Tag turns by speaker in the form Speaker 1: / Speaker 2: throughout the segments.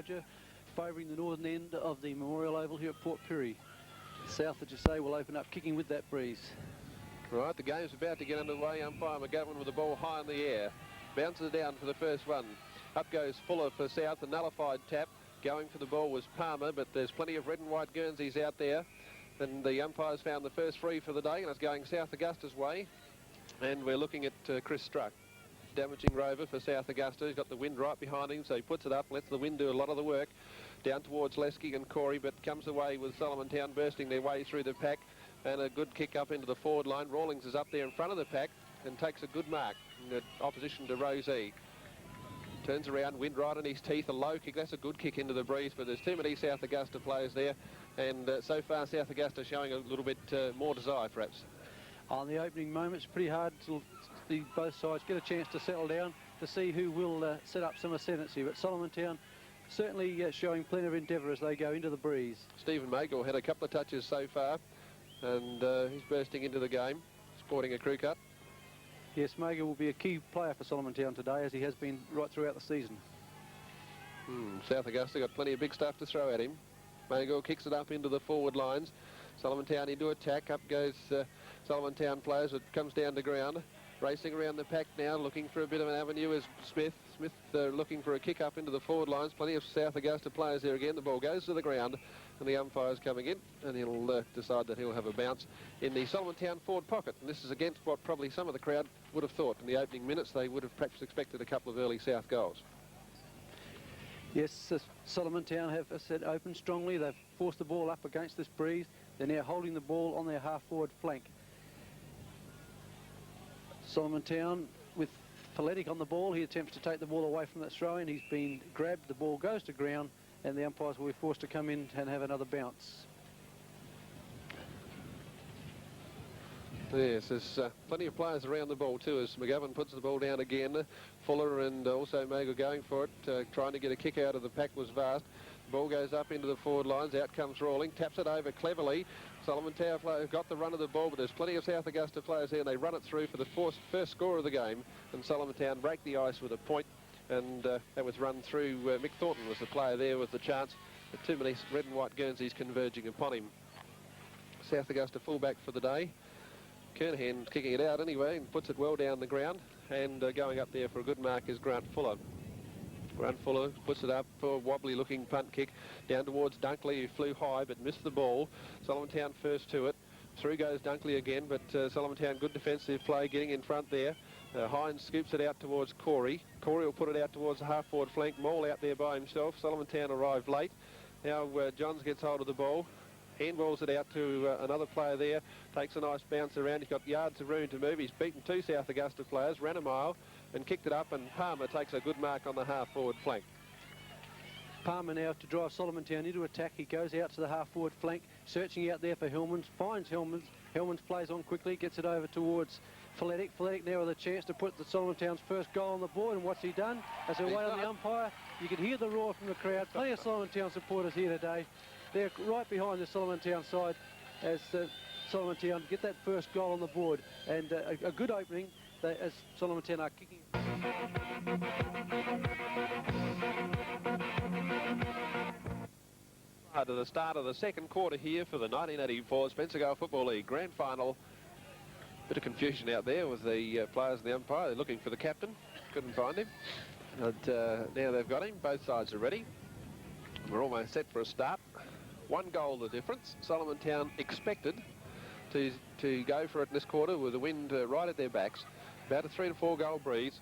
Speaker 1: larger, favouring the northern end of the Memorial Oval here at Port Pirie. South, as you say, will open up kicking with that breeze.
Speaker 2: Right, the game's about to get underway. Umpire McGovern with the ball high in the air. Bounces down for the first one. Up goes Fuller for South, a nullified tap. Going for the ball was Palmer, but there's plenty of red and white Guernseys out there. And the umpires found the first free for the day, and it's going South Augusta's way. And we're looking at Chris Struck. Damaging rover for South Augusta. He's got the wind right behind him, so he puts it up, lets the wind do a lot of the work. Down towards Lesky and Corey, but comes away with Solomontown bursting their way through the pack. And a good kick up into the forward line. Rawlings is up there in front of the pack and takes a good mark in opposition to Rosie. Turns around, wind right in his teeth, a low kick. That's a good kick into the breeze, but there's too many South Augusta players there. And so far, South Augusta showing a little bit more desire, perhaps.
Speaker 1: On the opening moments, pretty hard to see both sides get a chance to settle down to see who will set up some ascendancy. But Solomontown certainly showing plenty of endeavour as they go into the breeze.
Speaker 2: Stephen Magor had a couple of touches so far, and he's bursting into the game, sporting a crew cut.
Speaker 1: Yes, Magor will be a key player for Solomontown today, as he has been right throughout the season.
Speaker 2: South Augusta got plenty of big stuff to throw at him. Magor kicks it up into the forward lines. Solomontown into attack. Up goes Solomontown players. It comes down to ground. Racing around the pack now, looking for a bit of an avenue is Smith. Smith looking for a kick up into the forward lines. Plenty of South Augusta players there again. The ball goes to the ground, and the umpire's coming in, and he'll decide that he'll have a bounce in the Solomontown forward pocket. And this is against what probably some of the crowd would have thought. In the opening minutes, they would have perhaps expected a couple of early South goals.
Speaker 1: Yes, Solomontown have said open strongly. They've forced the ball up against this breeze. They're now holding the ball on their half-forward flank. Solomontown with Paletic on the ball. He attempts to take the ball away from that throw-in. He's been grabbed. The ball goes to ground, and the umpires will be forced to come in and have another bounce.
Speaker 2: Yes, there's plenty of players around the ball too as McGovern puts the ball down again. Fuller and also Magor going for it, trying to get a kick out of the pack was vast. The ball goes up into the forward lines, out comes Rawling, taps it over cleverly. Solomontown players got the run of the ball, but there's plenty of South Augusta players there, and they run it through for the first score of the game, and Solomontown break the ice with a point, and that was run through. Mick Thornton was the player there with the chance, but too many red and white Guernseys converging upon him. South Augusta fullback for the day. Kernahan kicking it out anyway and puts it well down the ground, and going up there for a good mark is Grant Fuller. Grant Fuller puts it up for a wobbly looking punt kick down towards Dunkley, who flew high but missed the ball. Solomontown first to it. Through goes Dunkley again, but Solomontown good defensive play getting in front there. Hines scoops it out towards Corey. Corey will put it out towards the half-forward flank. Maul out there by himself. Solomontown arrived late. Now Johns gets hold of the ball. Handballs it out to another player there. Takes a nice bounce around. He's got yards of room to move. He's beaten two South Augusta players, ran a mile and kicked it up, and Palmer takes a good mark on the half-forward flank.
Speaker 1: Palmer now to drive Solomontown into attack. He goes out to the half-forward flank, searching out there for Hillmans, finds Hillmans. Hillmans plays on quickly, gets it over towards Faletic. Faletic now with a chance to put the Solomontown's first goal on the board, and what's he done? As they wait on the umpire, you can hear the roar from the crowd. Plenty of Solomontown supporters here today. They're right behind the Solomontown side as Solomontown get that first goal on the board, and a good opening as Solomontown are kicking.
Speaker 2: To the start of the second quarter here for the 1984 Spencer Gale Football League Grand Final. Bit of confusion out there with the players and the umpire. They're looking for the captain. Couldn't find him. And now they've got him. Both sides are ready. We're almost set for a start. One goal the difference. Solomontown expected to go for it in this quarter with the wind right at their backs. About a 3 to 4 goal breeze.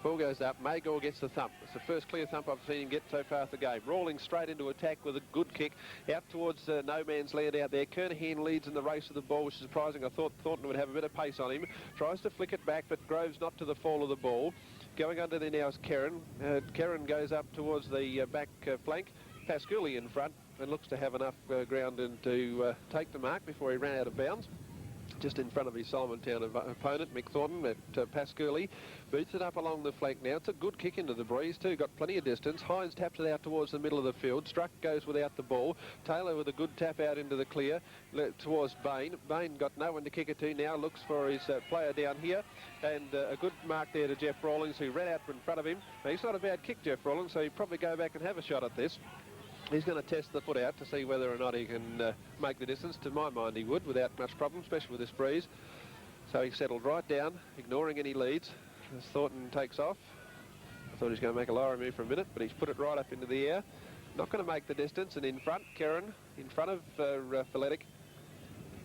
Speaker 2: Ball goes up. Magor gets the thump. It's the first clear thump I've seen him get so far the game. Rolling straight into attack with a good kick out towards no man's land out there. Kernahan leads in the race of the ball, which is surprising. I thought Thornton would have a bit of pace on him. Tries to flick it back, but Groves not to the fall of the ball. Going under there now is Kerrin. Kerrin goes up towards the back flank. Pasculi in front and looks to have enough ground to take the mark before he ran out of bounds. just in front of his Solomontown opponent, Mick Thornton, at Pascouli. Boots it up along the flank now. It's a good kick into the breeze too, got plenty of distance. Hines taps it out towards the middle of the field. Struck goes without the ball. Taylor with a good tap out into the clear towards Bain. Bain got no one to kick it to now, looks for his player down here, and a good mark there to Jeff Rawlings, who ran out in front of him. Now, he's not a bad kick, Jeff Rawlings, so he'd probably go back and have a shot at this. He's going to test the foot out to see whether or not he can make the distance. To my mind, he would without much problem, especially with this breeze. So he settled right down, ignoring any leads as Thornton takes off. I thought he was going to make a lower move for a minute, but he's put it right up into the air. Not going to make the distance, and in front, Kerrin, in front of Philetic.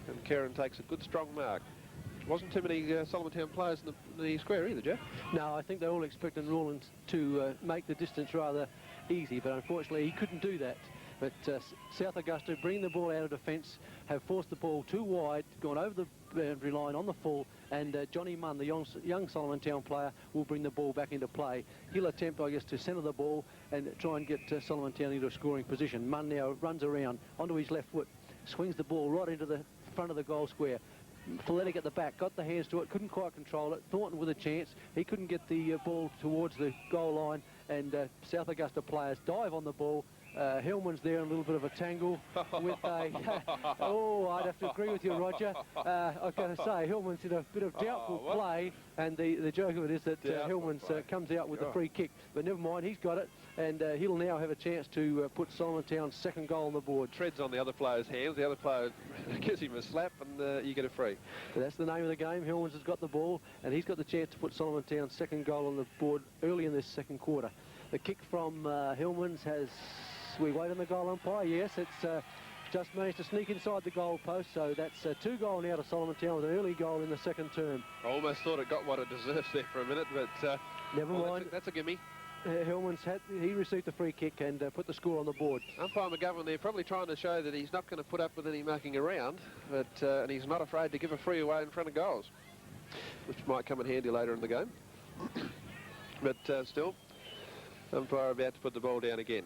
Speaker 2: And Kerrin takes a good strong mark. Wasn't too many Solomontown players in the square either, Jeff.
Speaker 1: No, I think they're all expecting Rawlings to make the distance rather easy, but unfortunately he couldn't do that. But South Augusta, bringing the ball out of defence, have forced the ball too wide, gone over the boundary line on the full, and Johnny Munn, the young Solomontown player, will bring the ball back into play. He'll attempt, I guess, to centre the ball and try and get Solomontown into a scoring position. Munn now runs around onto his left foot, swings the ball right into the front of the goal square. Philetic at the back, got the hands to it, couldn't quite control it. Thornton with a chance. He couldn't get the ball towards the goal line, and South Augusta players dive on the ball. Hillman's there in a little bit of a tangle with a... oh, I'd have to agree with you, Roger. I've got to say, Hillman's in a bit of doubtful play, and the joke of it is that Hillman's comes out with the free kick. But never mind, he's got it, and he'll now have a chance to put Solomontown's second goal on the board.
Speaker 2: Treads on the other player's hands, the other player gives him a slap, and you get a free.
Speaker 1: So that's the name of the game. Hillman's has got the ball, and he's got the chance to put Solomontown's second goal on the board early in this second quarter. The kick from Hillman's has... We wait on the goal umpire. Yes, it's just managed to sneak inside the goal post, so that's 2 goals now to Solomontown with an early goal in the second term.
Speaker 2: I almost thought it got what it deserves there for a minute, but
Speaker 1: never mind.
Speaker 2: That's a gimme.
Speaker 1: Hillman's he received the free kick and put the score on the board.
Speaker 2: Umpire McGovern there probably trying to show that he's not going to put up with any mucking around, but and he's not afraid to give a free away in front of goals, which might come in handy later in the game. But still, umpire about to put the ball down again.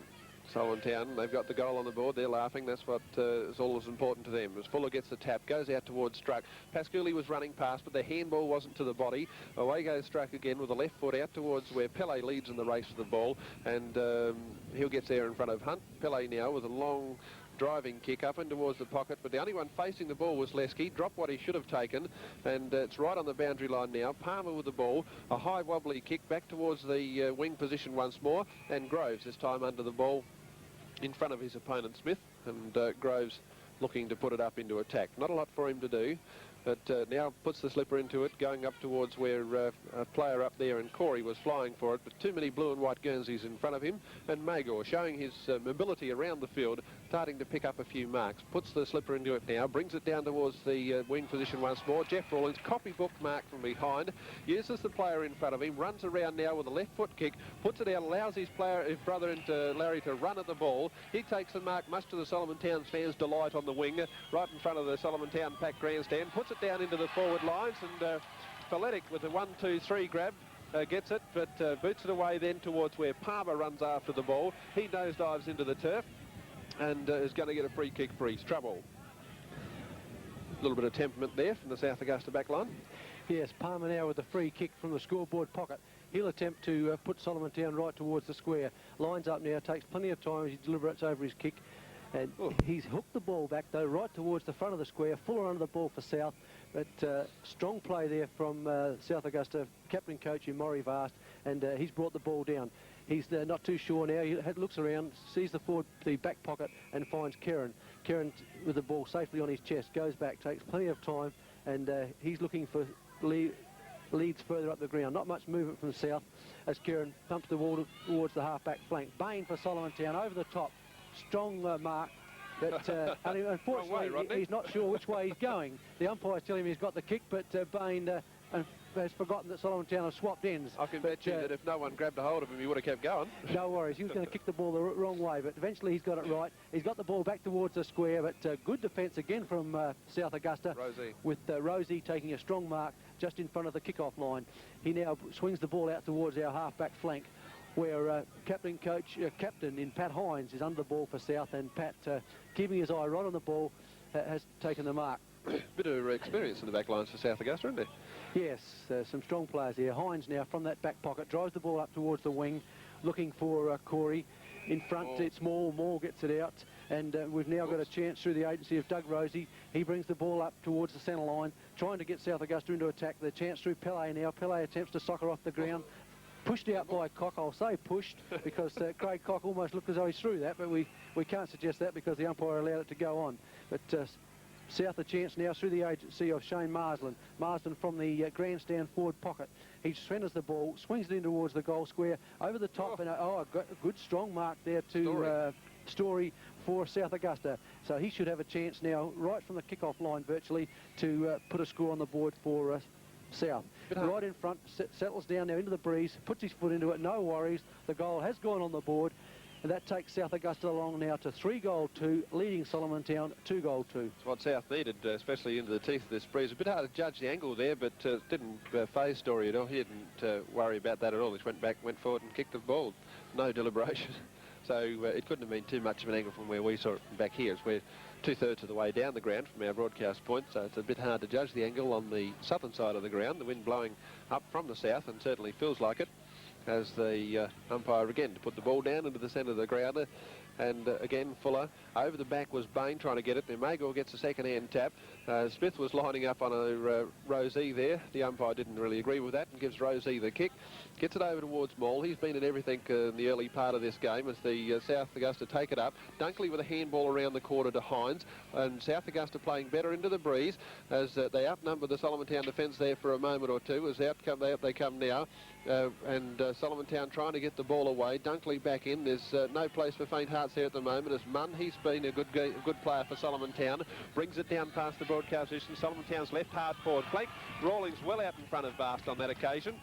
Speaker 2: Solomontown, they've got the goal on the board, they're laughing, that's what is all as important to them. As Fuller gets the tap, goes out towards Struck. Pascouli was running past, but the handball wasn't to the body. Away goes Struck again with the left foot out towards where Pele leads in the race for the ball, and he'll get there in front of Hunt. Pele now with a long driving kick up and towards the pocket, but the only one facing the ball was Lesky. Dropped what he should have taken, and it's right on the boundary line now. Palmer with the ball, a high wobbly kick back towards the wing position once more, and Groves this time under the ball in front of his opponent Smith, and Groves looking to put it up into attack. Not a lot for him to do, but now puts the slipper into it, going up towards where a player up there, and Corey was flying for it, but too many blue and white Guernseys in front of him, and Magor showing his mobility around the field, starting to pick up a few marks. Puts the slipper into it now, brings it down towards the wing position once more. Jeff Rawlings, copybook mark from behind, uses the player in front of him, runs around now with a left foot kick, puts it out, allows his brother into Larry to run at the ball. He takes the mark, much to the Solomontown fans' delight, on the wing, right in front of the Solomontown pack grandstand, puts it down into the forward lines, and Philetic with a 1-2-3 grab gets it, but boots it away then towards where Palmer runs after the ball. He nosedives into the turf and is going to get a free kick for his trouble. A little bit of temperament there from the South Augusta back line.
Speaker 1: Yes, Palmer now with a free kick from the scoreboard pocket. He'll attempt to put Solomontown right towards the square. Lines up now, takes plenty of time as he deliberates over his kick. And he's hooked the ball back, though, right towards the front of the square. Fuller under the ball for South, but strong play there from South Augusta captain coach in Maury Vast, and he's brought the ball down. He's not too sure now. He looks around, sees the back pocket, and finds Kerrin. Kerrin with the ball safely on his chest, goes back, takes plenty of time, and he's looking for leads further up the ground. Not much movement from South as Kerrin pumps the ball towards the half-back flank. Bain for Solomontown over the top. Strong mark, but unfortunately he's not sure which way he's going. The umpire's telling him he's got the kick, but Bain has forgotten that Solomontown have swapped ends.
Speaker 2: I can bet you that if no one grabbed a hold of him, he would have kept going.
Speaker 1: No worries, he was going to kick the ball the wrong way, but eventually he's got it right. He's got the ball back towards the square, but good defence again from South Augusta.
Speaker 2: Rosie.
Speaker 1: With Rosie taking a strong mark just in front of the kick-off line. He now swings the ball out towards our half-back flank, where captain in Pat Hines is under the ball for South, and Pat, keeping his eye right on the ball, has taken the mark.
Speaker 2: Bit of experience in the back lines for South Augusta, isn't there?
Speaker 1: Yes, some strong players here. Hines now from that back pocket drives the ball up towards the wing, looking for Corey. In front, it's Moore. Moore gets it out, and we've now got a chance through the agency of Doug Rosie. He brings the ball up towards the centre line, trying to get South Augusta into attack. The chance through Pele now. Pele attempts to soccer off the ground. Pushed out by Cock. I'll say pushed because Craig Cock almost looked as though he's through that, but we can't suggest that because the umpire allowed it to go on. But South a chance now through the agency of Shane Marsland. Marsland from the grandstand forward pocket. He centres the ball, swings it in towards the goal square, over the top, and a good strong mark there to Story for South Augusta. So he should have a chance now, right from the kick-off line virtually, to put a score on the board for South. Right in front, settles down now into the breeze, puts his foot into it, no worries. The goal has gone on the board, and that takes South Augusta along now to 3-2, leading Solomontown 2-2.
Speaker 2: It's what South needed, especially into the teeth of this breeze. A bit hard to judge the angle there, but didn't phase Story at all. He didn't worry about that at all. He just went forward and kicked the ball. No deliberation. So it couldn't have been too much of an angle from where we saw it from back here. We're 2/3 of the way down the ground from our broadcast point, so it's a bit hard to judge the angle on the southern side of the ground. The wind blowing up from the south, and certainly feels like it, as the umpire again to put the ball down into the centre of the ground. And again, Fuller. Over the back was Bain trying to get it. Then Magor gets a second-hand tap. Smith was lining up on a Rosie there. The umpire didn't really agree with that and gives Rosie the kick. Gets it over towards Moll. He's been in everything in the early part of this game as the South Augusta take it up. Dunkley with a handball around the quarter to Hines. And South Augusta playing better into the breeze as they outnumber the Solomontown defence there for a moment or two. As out they come now. And Solomontown trying to get the ball away. Dunkley back in. There's no place for faint hearts here at the moment as Munn. He's been a good player for Solomontown. Brings it down past the broadcast position. Solomontown's left hard forward flank. Rawlings well out in front of Bast on that occasion,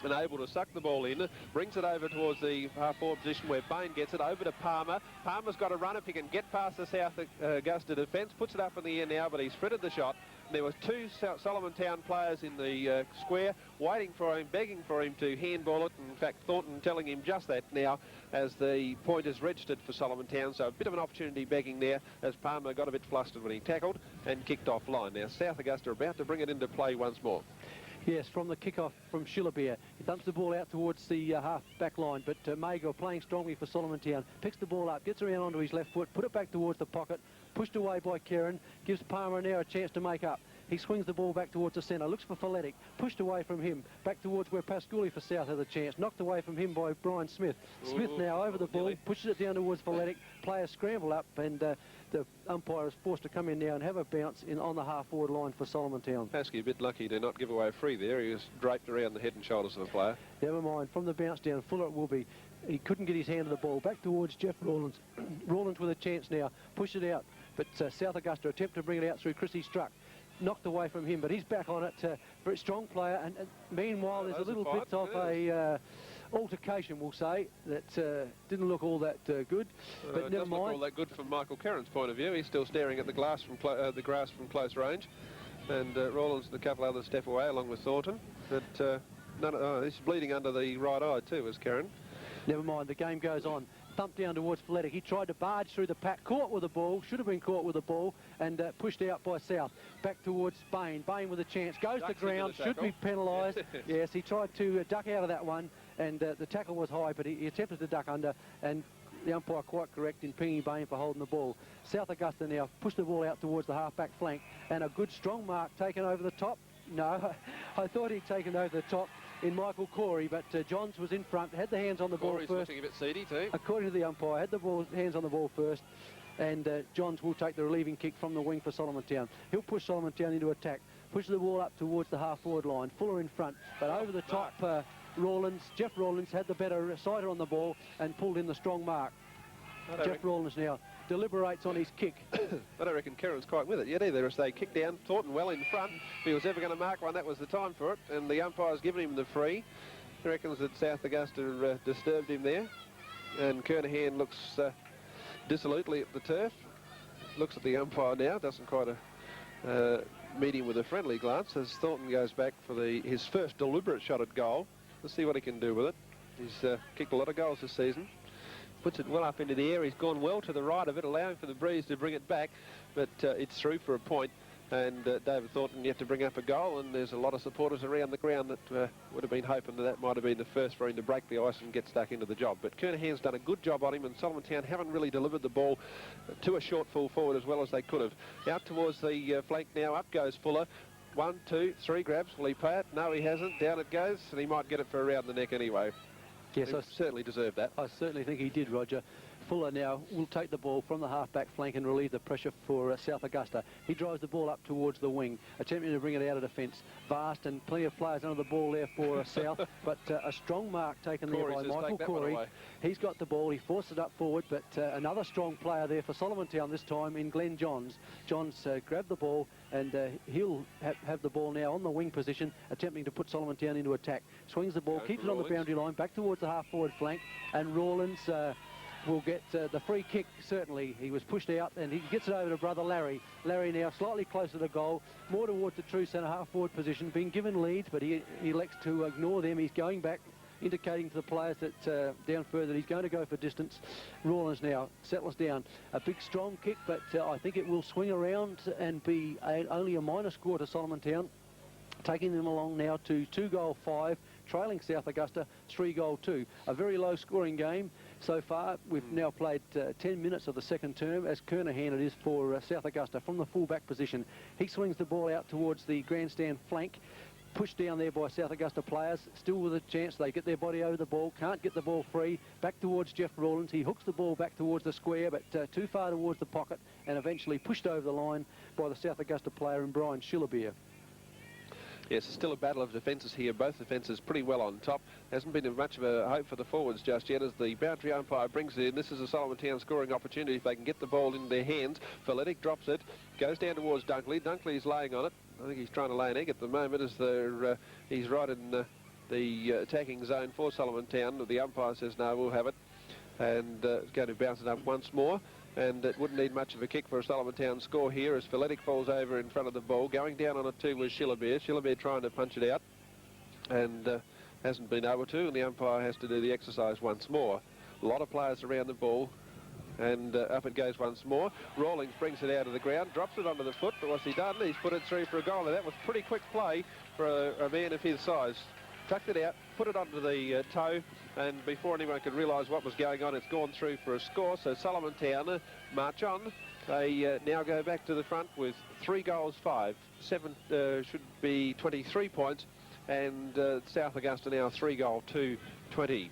Speaker 2: and able to suck the ball in. Brings it over towards the half-forward position where Bain gets it over to Palmer. Palmer's got a run if he can get past the South Augusta defence. Puts it up in the air now, but he's frittered the shot. There were two Solomontown players in the square waiting for him, begging for him to handball it. In fact, Thornton telling him just that now as the point is registered for Solomontown. So a bit of an opportunity begging there as Palmer got a bit flustered when he tackled and kicked off line. Now South Augusta are about to bring it into play once more.
Speaker 1: Yes, from the kick-off from Schillerbeer. He thumps the ball out towards the half-back line, but Magor playing strongly for Solomontown. Picks the ball up, gets around onto his left foot, put it back towards the pocket, pushed away by Kieran, gives Palmer now a chance to make up. He swings the ball back towards the centre, looks for Folletic, pushed away from him, back towards where Pasculi for South has a chance, knocked away from him by Brian Smith. Smith now over the ball, pushes it down towards Folletic, players scramble up, and the umpire is forced to come in now and have a bounce on the half-forward line for Solomontown.
Speaker 2: Pasky a bit lucky to not give away a free there. He was draped around the head and shoulders of the player.
Speaker 1: Never mind, from the bounce down, Fuller it will be. He couldn't get his hand to the ball. Back towards Jeff Rawlins. Rawlins with a chance now, push it out, but South Augusta attempt to bring it out through Chrissy Struck. Knocked away from him, but he's back on it. Very strong player, and meanwhile there's a little bit of a altercation, we'll say, that didn't look all that good, but never mind.
Speaker 2: Look all that good from Michael Kerrin's point of view. He's still staring at the grass from close range, and Rawlins and a couple others step away along with Thornton, but he's bleeding under the right eye too, as Kerrin.
Speaker 1: Never mind, the game goes on. Thumped down towards Folletic. He tried to barge through the pack, caught with the ball, should have been caught with the ball, and pushed out by South. Back towards Bain. Bain with a chance, goes to ground, should be penalised. Yes, he tried to duck out of that one, and the tackle was high, but he attempted to duck under, and the umpire quite correct in pinging Bain for holding the ball. South Augusta now push the ball out towards the half-back flank, and a good strong mark taken over the top. No, I thought he'd taken over the top in Michael Corey, but Johns was in front, had the hands on the ball first.
Speaker 2: Looking a bit seedy too.
Speaker 1: According to the umpire, had the hands on the ball first, and Johns will take the relieving kick from the wing for Solomontown. He'll push Solomontown into attack, push the ball up towards the half-forward line. Fuller in front, but over the top, Jeff Rawlins had the better sighter on the ball and pulled in the strong mark. Jeff Rawlins now deliberates on his kick.
Speaker 2: I don't reckon Kerrin's quite with it yet either, as they kick down. Thornton well in front. If he was ever going to mark one, that was the time for it, and the umpire's given him the free. He reckons that South Augusta disturbed him there, and Kernahan looks dissolutely at the turf. Looks at the umpire now, doesn't quite meet him with a friendly glance as Thornton goes back for his first deliberate shot at goal. Let's see what he can do with it. He's kicked a lot of goals this season. Puts it well up into the air. He's gone well to the right of it, allowing for the breeze to bring it back, but it's through for a point. and David Thornton yet to bring up a goal, and there's a lot of supporters around the ground that would have been hoping that might have been the first for him to break the ice and get stuck into the job. But Kernahan's done a good job on him, and Solomontown haven't really delivered the ball to a short full forward as well as they could have. Out towards the flank now, up goes Fuller. 1, 2, 3 grabs. Will he pay it? No, he hasn't. Down it goes, and he might get it for around the neck anyway.
Speaker 1: Yes,
Speaker 2: I certainly deserved that.
Speaker 1: I certainly think he did, Roger. Fuller now will take the ball from the half-back flank and relieve the pressure for South Augusta. He drives the ball up towards the wing, attempting to bring it out of defence. Vast and plenty of players under the ball there for South, but a strong mark taken there by Michael Corey. He's got the ball, he forced it up forward, but another strong player there for Solomontown this time in Glenn Johns. Johns grabbed the ball, and he'll have the ball now on the wing position, attempting to put Solomontown into attack. Swings the ball, keeps it on the boundary line, back towards the half-forward flank, and Rawlins will get the free kick, certainly. He was pushed out, and he gets it over to brother Larry. Larry now slightly closer to goal, more towards the true centre half-forward position, being given leads, but he elects to ignore them. He's going back, indicating to the players that down further he's going to go for distance. Rawlins now settles down. A big, strong kick, but I think it will swing around and be only a minor score to Solomontown, taking them along now to 2-5, trailing South Augusta 3-2. A very low-scoring game so far. We've now played 10 minutes of the second term, as Kernahan it is for South Augusta from the full-back position. He swings the ball out towards the grandstand flank, pushed down there by South Augusta players, still with a chance. They get their body over the ball, can't get the ball free. Back towards Jeff Rawlins. He hooks the ball back towards the square, but too far towards the pocket, and eventually pushed over the line by the South Augusta player in Brian Schillerbeer.
Speaker 2: Yes, it's still a battle of defences here. Both defences pretty well on top. Hasn't been much of a hope for the forwards just yet as the boundary umpire brings it in. This is a Solomontown scoring opportunity if they can get the ball in their hands. Faletic drops it, goes down towards Dunkley. Dunkley's laying on it. I think he's trying to lay an egg at the moment as he's right in the attacking zone for Solomontown. The umpire says no, we'll have it. And it's going to bounce it up once more. And it wouldn't need much of a kick for a Solomontown score here as Faletic falls over in front of the ball. Going down on it too was Schillerbeer. Schillerbeer trying to punch it out and hasn't been able to, and the umpire has to do the exercise once more. A lot of players around the ball, and up it goes once more. Rawlings brings it out of the ground, drops it onto the foot, but what's he done? He's put it through for a goal. Now that was pretty quick play for a man of his size. Tucked it out, put it onto the toe, and before anyone could realise what was going on, it's gone through for a score. So Solomontown march on. They now go back to the front with 3-5. 7 should be 23 points, and South Augusta now 3-2, 20.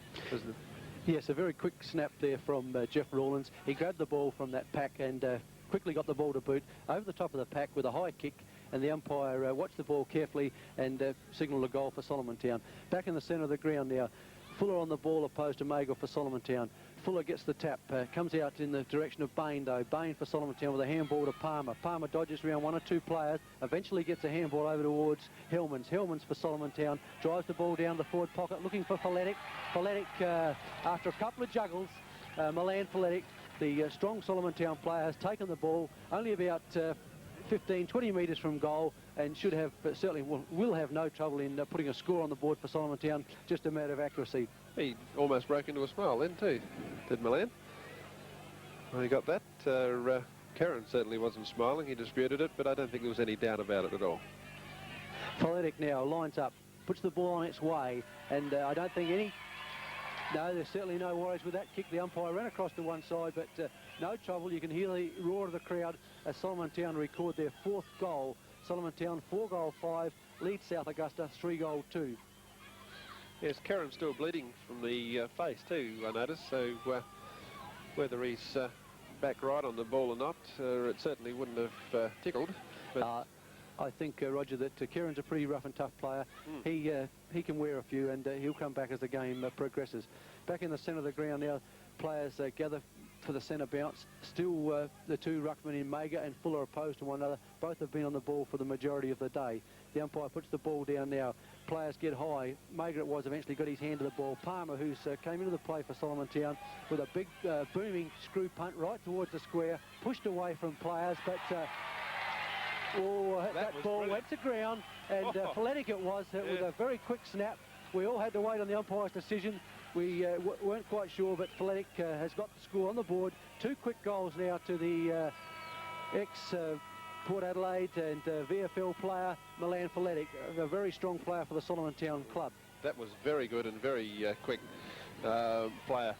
Speaker 1: Yes, a very quick snap there from Jeff Rawlins. He grabbed the ball from that pack and quickly got the ball to boot over the top of the pack with a high kick, and the umpire watched the ball carefully and signalled a goal for Solomontown. Back in the centre of the ground now, Fuller on the ball opposed to Magel for Solomontown. Fuller gets the tap, comes out in the direction of Bain though. Bain for Solomontown with a handball to Palmer. Palmer dodges around 1 or 2 players, eventually gets a handball over towards Hellmans. Hellmans for Solomontown, drives the ball down the forward pocket, looking for Faletic. Faletic, after a couple of juggles, Milan Faletic, the strong Solomontown player, has taken the ball only about 15-20 metres from goal, and should have certainly will have no trouble in putting a score on the board for Solomontown. Just a matter of accuracy.
Speaker 2: He almost broke into a smile then too, did Milan. Well, he got that. Karen certainly wasn't smiling. He disputed it, but I don't think there was any doubt about it at all.
Speaker 1: Faletic now lines up, puts the ball on its way, and I don't think any... No, there's certainly no worries with that kick. The umpire ran across to one side, but no trouble. You can hear the roar of the crowd as Solomontown record their 4th goal. Solomontown 4-5, leads South Augusta 3-2.
Speaker 2: Yes, Karen's still bleeding from the face too, I noticed, so whether he's back right on the ball or not, it certainly wouldn't have tickled. But
Speaker 1: I think, Roger, that Kieran's a pretty rough and tough player. He can wear a few, and he'll come back as the game progresses. Back in the centre of the ground now, players gather for the centre bounce. Still the 2 ruckmen in Mager and Fuller opposed to one another. Both have been on the ball for the majority of the day. The umpire puts the ball down now. Players get high. Mager it was, eventually got his hand to the ball. Palmer, who's came into the play for Solomontown with a big booming screw punt right towards the square, pushed away from players, but that ball
Speaker 2: brilliant.
Speaker 1: went to ground, and Faletic it was. It was a very quick snap. We all had to wait on the umpire's decision. We weren't quite sure, but Faletic has got the score on the board. 2 quick goals now to the Port Adelaide and VFL player Milan Feletic, a very strong player for the Solomontown club.
Speaker 2: That was very good and very quick player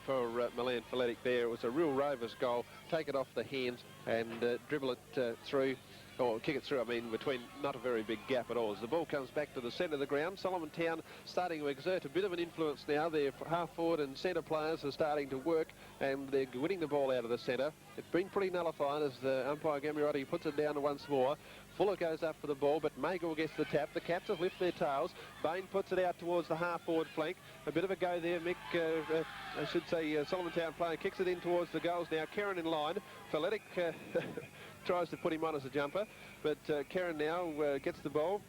Speaker 2: for Milan Feletic there. It was a real rover's goal. Take it off the hands and dribble it through, or kick it through, I mean, between not a very big gap at all. As the ball comes back to the centre of the ground, Solomontown starting to exert a bit of an influence now. Their half-forward and centre players are starting to work, and they're winning the ball out of the centre. It's been pretty nullified as the umpire Gamirati puts it down once more. Fuller goes up for the ball, but Magor gets the tap. The Cats have lifted their tails. Bain puts it out towards the half-forward flank. A bit of a go there. Mick, I should say, Solomontown player kicks it in towards the goals now. Kerrin in line. Feletic tries to put him on as a jumper, but Kerrin now gets the ball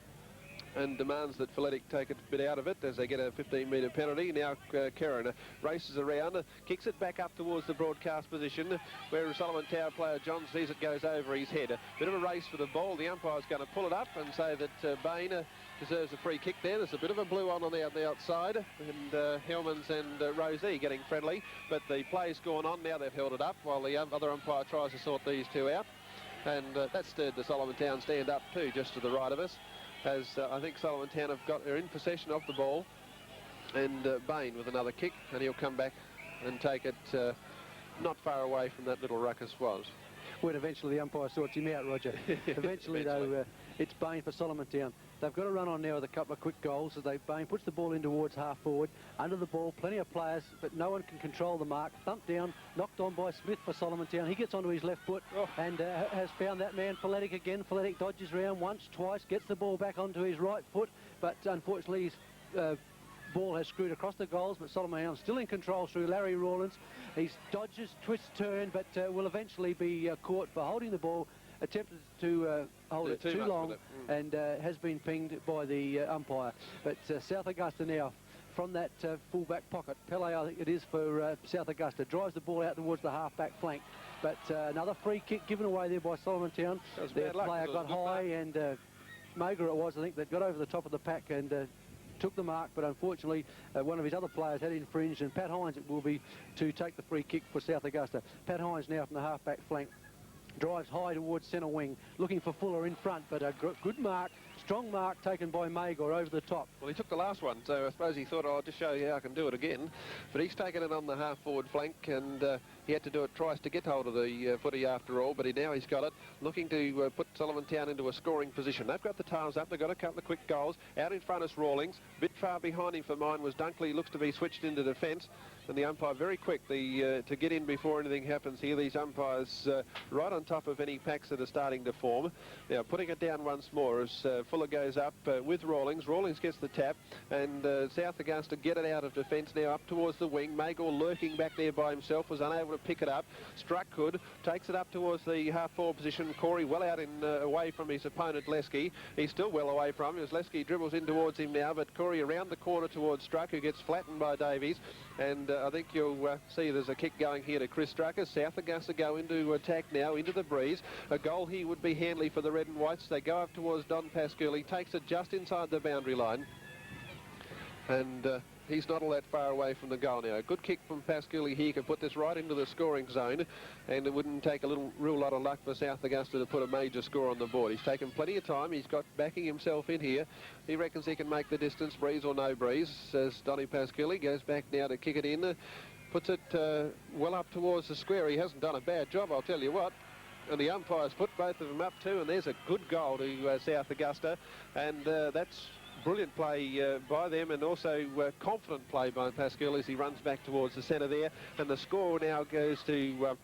Speaker 2: and demands that Feletic take a bit out of it as they get a 15-metre penalty. Now Kerrin races around, kicks it back up towards the broadcast position where Solomontown player John sees it goes over his head. A bit of a race for the ball. The umpire's going to pull it up and say that Bain deserves a free kick there. There's a bit of a blue on the outside, and Hellmans and Rosie getting friendly, but the play's gone on. Now they've held it up while the other umpire tries to sort these two out, and that stirred the Solomontown stand up too, just to the right of us, as I think Solomontown are in possession of the ball, and Bain with another kick, and he'll come back and take it not far away from that little ruckus was.
Speaker 1: When eventually the umpire sorts him out, Roger. Eventually, though, it's Bain for Solomontown. They've got to run on now with a couple of quick goals as Bain puts the ball in towards half-forward. Under the ball, plenty of players, but no one can control the mark. Thumped down, knocked on by Smith for Solomontown. He gets onto his left foot and has found that man, Feletic again. Feletic dodges around once, twice, gets the ball back onto his right foot, but unfortunately his ball has screwed across the goals, but Solomontown still in control through Larry Rawlins. He dodges, twists, turn, but will eventually be caught for holding the ball. Attempted to hold it too long and has been pinged by the umpire. But South Augusta now from that full-back pocket. Pele, I think it is for South Augusta, drives the ball out towards the half-back flank. But another free kick given away there by Solomontown. Their player got high and Magor it was, I think, that got over the top of the pack and took the mark, but unfortunately one of his other players had infringed, and Pat Hines it will be to take the free kick for South Augusta. Pat Hines now from the half-back flank. Drives high towards centre wing, looking for Fuller in front, but a good mark, strong mark taken by Magor over the top.
Speaker 2: Well, he took the last one, so I suppose he thought, oh, I'll just show you how I can do it again. But he's taken it on the half-forward flank, and he had to do it twice to get hold of the footy after all, but now he's got it, looking to put Solomontown into a scoring position. They've got the tails up, they've got a couple of quick goals. Out in front is Rawlings, a bit far behind him for mine was Dunkley, looks to be switched into defence, and the umpire very quick to get in before anything happens here. These umpires right on top of any packs that are starting to form. Now putting it down once more as Fuller goes up with Rawlings. Rawlings gets the tap, and South Augusta get it out of defence now up towards the wing. Magor lurking back there by himself, was unable to pick it up. Struckgood takes it up towards the half-forward position. Corey well out in away from his opponent Lesky. He's still well away from him as Lesky dribbles in towards him now, but Corey around the corner towards Struck, who gets flattened by Davies, and I think you'll see there's a kick going here to Chris Strucker. South Augusta go into attack now, into the breeze. A goal here would be Hanley for the Red and Whites. They go up towards Don Pasculi, takes it just inside the boundary line, and he's not all that far away from the goal now. A good kick from Pasculi here could put this right into the scoring zone, and it wouldn't take a real lot of luck for South Augusta to put a major score on the board. He's taken plenty of time. He's got backing himself in here. He reckons he can make the distance, breeze or no breeze, says Donny Pasculi. Goes back now to kick it in. Puts it well up towards the square. He hasn't done a bad job, I'll tell you what. And the umpires put both of them up too, and there's a good goal to South Augusta, and that's brilliant play by them, and also confident play by Pascal as he runs back towards the centre there. And the score now goes to,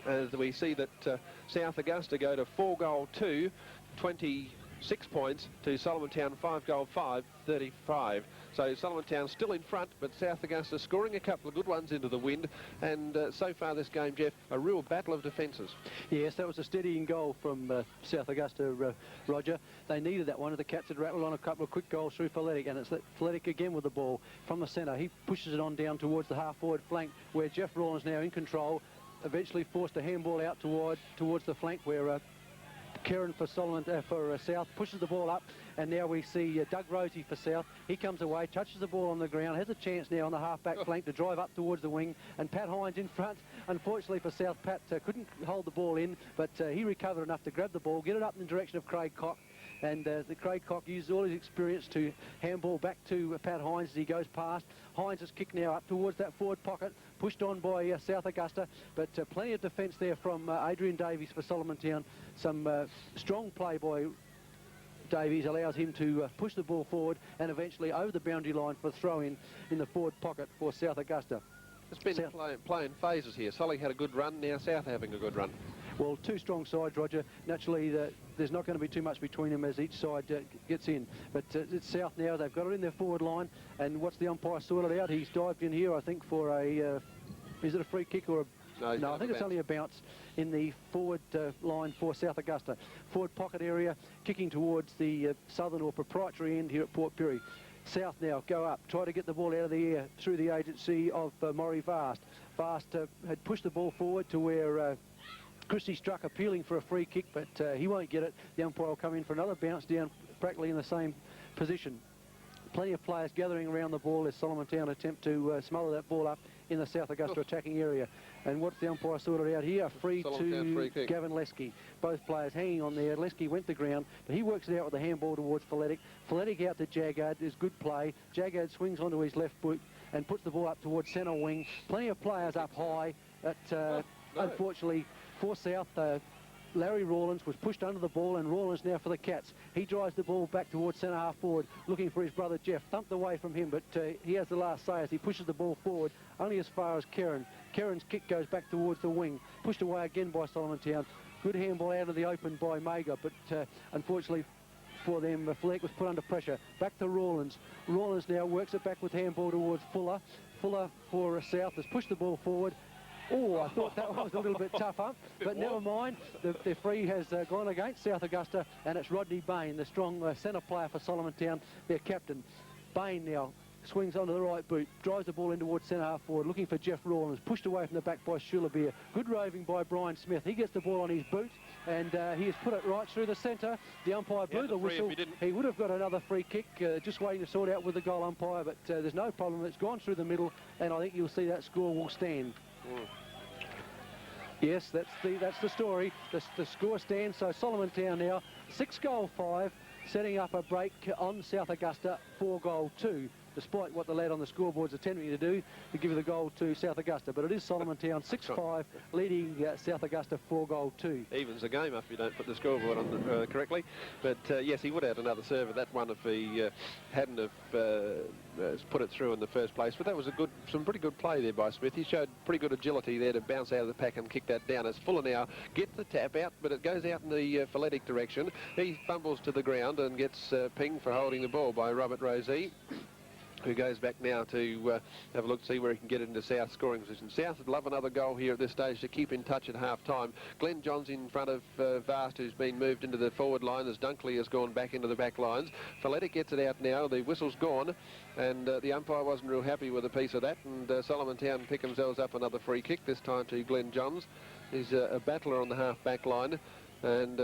Speaker 2: as we see that South Augusta go to 4-2, 26 points to Solomontown 5-5, 35. So Solomontown still in front, but South Augusta scoring a couple of good ones into the wind, and so far this game, Jeff, a real battle of defences. Yes,
Speaker 1: that was a steadying goal from South Augusta, Roger. They needed that one, and the Cats had rattled on a couple of quick goals through Feletic, and it's Feletic again with the ball from the centre. He pushes it on down towards the half-forward flank, where Jeff Rawlins now in control, eventually forced a handball out towards the flank where Kieran for South, pushes the ball up, and now we see Doug Rosie for South. He comes away, touches the ball on the ground, has a chance now on the half-back flank to drive up towards the wing, and Pat Hines in front. Unfortunately for South, Pat couldn't hold the ball in, but he recovered enough to grab the ball, get it up in the direction of Craig Cock, and the Craig Cock used all his experience to handball back to Pat Hines as he goes past. Hines is kicked now up towards that forward pocket, pushed on by South Augusta, but plenty of defence there from Adrian Davies for Solomontown. Some strong play by Davies allows him to push the ball forward and eventually over the boundary line for a throw-in in the forward pocket for South Augusta.
Speaker 2: It's been playing phases here. Solly had a good run, now South having a good run.
Speaker 1: Well, two strong sides, Roger. Naturally, there's not going to be too much between them as each side gets in. But it's South now. They've got it in their forward line. And what's the umpire sorted out? He's dived in here, I think, for a... is it a free kick or a... No, I think it's only a bounce in the forward line for South Augusta. Forward pocket area, kicking towards the southern or proprietary end here at Port Pirie. South now go up, try to get the ball out of the air through the agency of Maury Vast. Vast had pushed the ball forward to where Christie Struck appealing for a free kick, but he won't get it. The umpire will come in for another bounce down practically in the same position. Plenty of players gathering around the ball as Solomontown attempt to smother that ball up in the South Augusta attacking area. And what's the umpire sorted out here? Free to Gavin Lesky. Both players hanging on there. Lesky went to ground, but he works it out with a handball towards Feletic. Feletic out to Jaggard is good play. Jaggard swings onto his left boot and puts the ball up towards centre wing. Plenty of players up high. Unfortunately for South, Larry Rawlins was pushed under the ball, and Rawlins now for the Cats. He drives the ball back towards centre half forward, looking for his brother Jeff. Thumped away from him, but he has the last say as he pushes the ball forward, only as far as Kieran. Kieran's kick goes back towards the wing, pushed away again by Solomontown. Good handball out of the open by Mager, but unfortunately for them, Fleck was put under pressure. Back to Rawlins. Rawlins now works it back with handball towards Fuller. Fuller for South has pushed the ball forward. Oh, I thought that was a little bit tougher, but never mind. The free has gone against South Augusta, and it's Rodney Bain, the strong centre player for Solomontown, their captain. Bain now swings onto the right boot, drives the ball in towards centre half forward, looking for Jeff Rawlins, pushed away from the back by Schulabeer. Good roving by Brian Smith. He gets the ball on his boot, and he has put it right through the centre. The umpire blew the whistle. He would have got another free kick, just waiting to sort out with the goal umpire, but there's no problem. It's gone through the middle, and I think you'll see that score will stand. Yes, that's the story. The score stands. So Solomontown now 6-5, setting up a break on South Augusta 4-2. Despite what the lad on the scoreboard's attempting to do, to give the goal to South Augusta. But it is Solomontown 6-5, leading South Augusta 4-2.
Speaker 2: Evens the game if you don't put the scoreboard on correctly. But yes, he would have had another serve at that one if he hadn't have put it through in the first place. But that was some pretty good play there by Smith. He showed pretty good agility there to bounce out of the pack and kick that down. As Fuller now gets the tap out, but it goes out in the Feletic direction. He fumbles to the ground and gets pinged for holding the ball by Robert Rosie, who goes back now to have a look to see where he can get into South scoring position. South would love another goal here at this stage to keep in touch at half-time. Glenn Johns in front of Vast, who's been moved into the forward line as Dunkley has gone back into the back lines. Feletic gets it out now. The whistle's gone, and the umpire wasn't real happy with a piece of that, and Solomontown pick themselves up another free kick, this time to Glenn Johns. He's a battler on the half-back line, and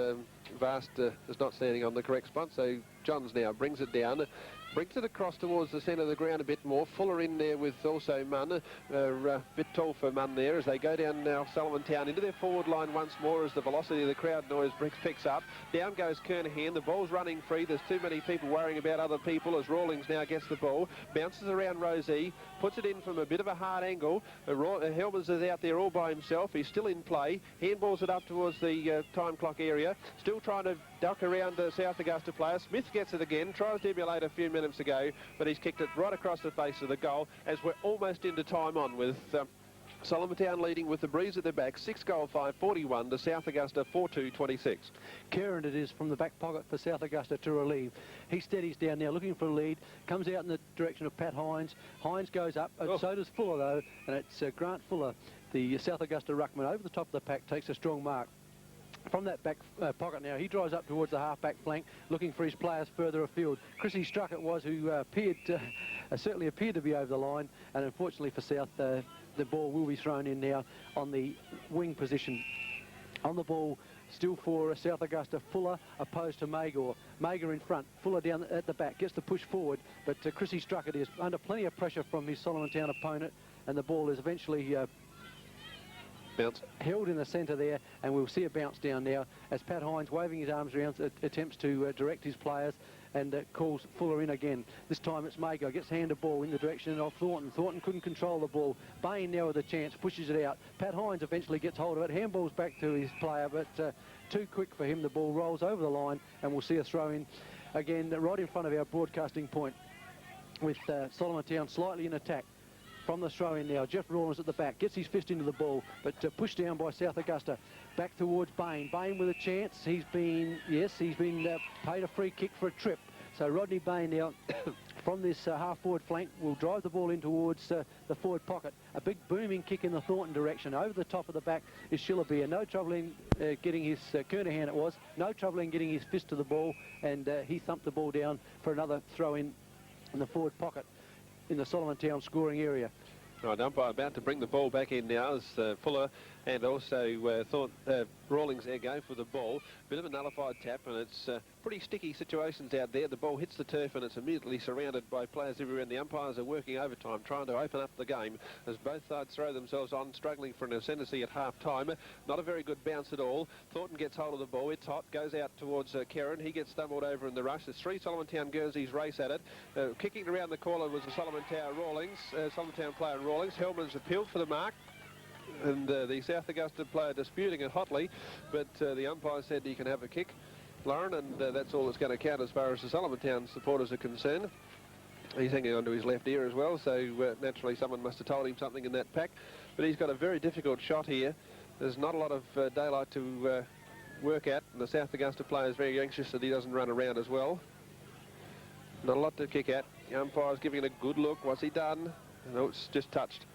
Speaker 2: Vast is not standing on the correct spot, so Johns now brings it down. Brings it across towards the centre of the ground a bit more. Fuller in there with also Munn. A bit tall for Munn there as they go down now Solomontown into their forward line once more as the velocity of the crowd noise picks up. Down goes Kernahan. The ball's running free. There's too many people worrying about other people as Rawlings now gets the ball. Bounces around Rosie. Puts it in from a bit of a hard angle. Helmers is out there all by himself. He's still in play. Handballs it up towards the time clock area. Still trying to duck around the South Augusta player. Smith gets it again. Tries to emulate a few minutes ago, but he's kicked it right across the face of the goal as we're almost into time on with Solomontown leading with the breeze at their back, 6-5, 41 to South Augusta 4-2, 26.
Speaker 1: Kieran it is from the back pocket for South Augusta to relieve. He steadies down now, looking for a lead, comes out in the direction of Pat Hines. Hines goes up, so does Fuller though, and it's Grant Fuller, the South Augusta ruckman, over the top of the pack, takes a strong mark. From that back pocket now, he drives up towards the half-back flank, looking for his players further afield. Chrissy Struck it was, who certainly appeared to be over the line, and unfortunately for South, the ball will be thrown in now on the wing position. On the ball, still for South Augusta, Fuller opposed to Magor. Magor in front, Fuller down at the back, gets the push forward, but Chrissy Struckett is under plenty of pressure from his Solomontown opponent, and the ball is eventually
Speaker 2: bounce
Speaker 1: held in the centre there, and we'll see a bounce down now as Pat Hines, waving his arms around, attempts to direct his players and calls Fuller in again. This time it's Magor, gets hand of ball in the direction of Thornton. Thornton couldn't control the ball. Bain now with a chance, pushes it out. Pat Hines eventually gets hold of it. Handball's back to his player, but too quick for him. The ball rolls over the line, and we'll see a throw in again right in front of our broadcasting point with Solomontown slightly in attack. From the throw-in now, Jeff Rawlins at the back, gets his fist into the ball, but pushed down by South Augusta. Back towards Bain. Bain with a chance. He's been paid a free kick for a trip. So Rodney Bain now, from this half-forward flank, will drive the ball in towards the forward pocket. A big booming kick in the Thornton direction. Over the top of the back is Shillabeer. No trouble in getting his, Kernahan it was, no trouble in getting his fist to the ball, and he thumped the ball down for another throw-in the forward pocket in the Solomontown scoring area.
Speaker 2: Right, umpire about to bring the ball back in now as Fuller and also Rawlings there going for the ball. Bit of a nullified tap, and it's pretty sticky situations out there. The ball hits the turf and it's immediately surrounded by players everywhere, and the umpires are working overtime trying to open up the game as both sides throw themselves on, struggling for an ascendancy at half-time. Not a very good bounce at all. Thornton gets hold of the ball. It's hot, goes out towards Kerrin. He gets stumbled over in the rush. There's three Solomontown Guernseys race at it. Kicking around the corner was the Solomontown player Rawlings. Hellman's appealed for the mark, and the South Augusta player disputing it hotly, but the umpire said he can have a kick, Lauren, and that's all that's going to count as far as the Solomontown supporters are concerned. He's hanging onto his left ear as well, so naturally someone must have told him something in that pack, but he's got a very difficult shot here. There's not a lot of daylight to work at, and the South Augusta player is very anxious that he doesn't run around as well. Not a lot to kick at. The umpire's giving it a good look. What's he done? No, it's just touched.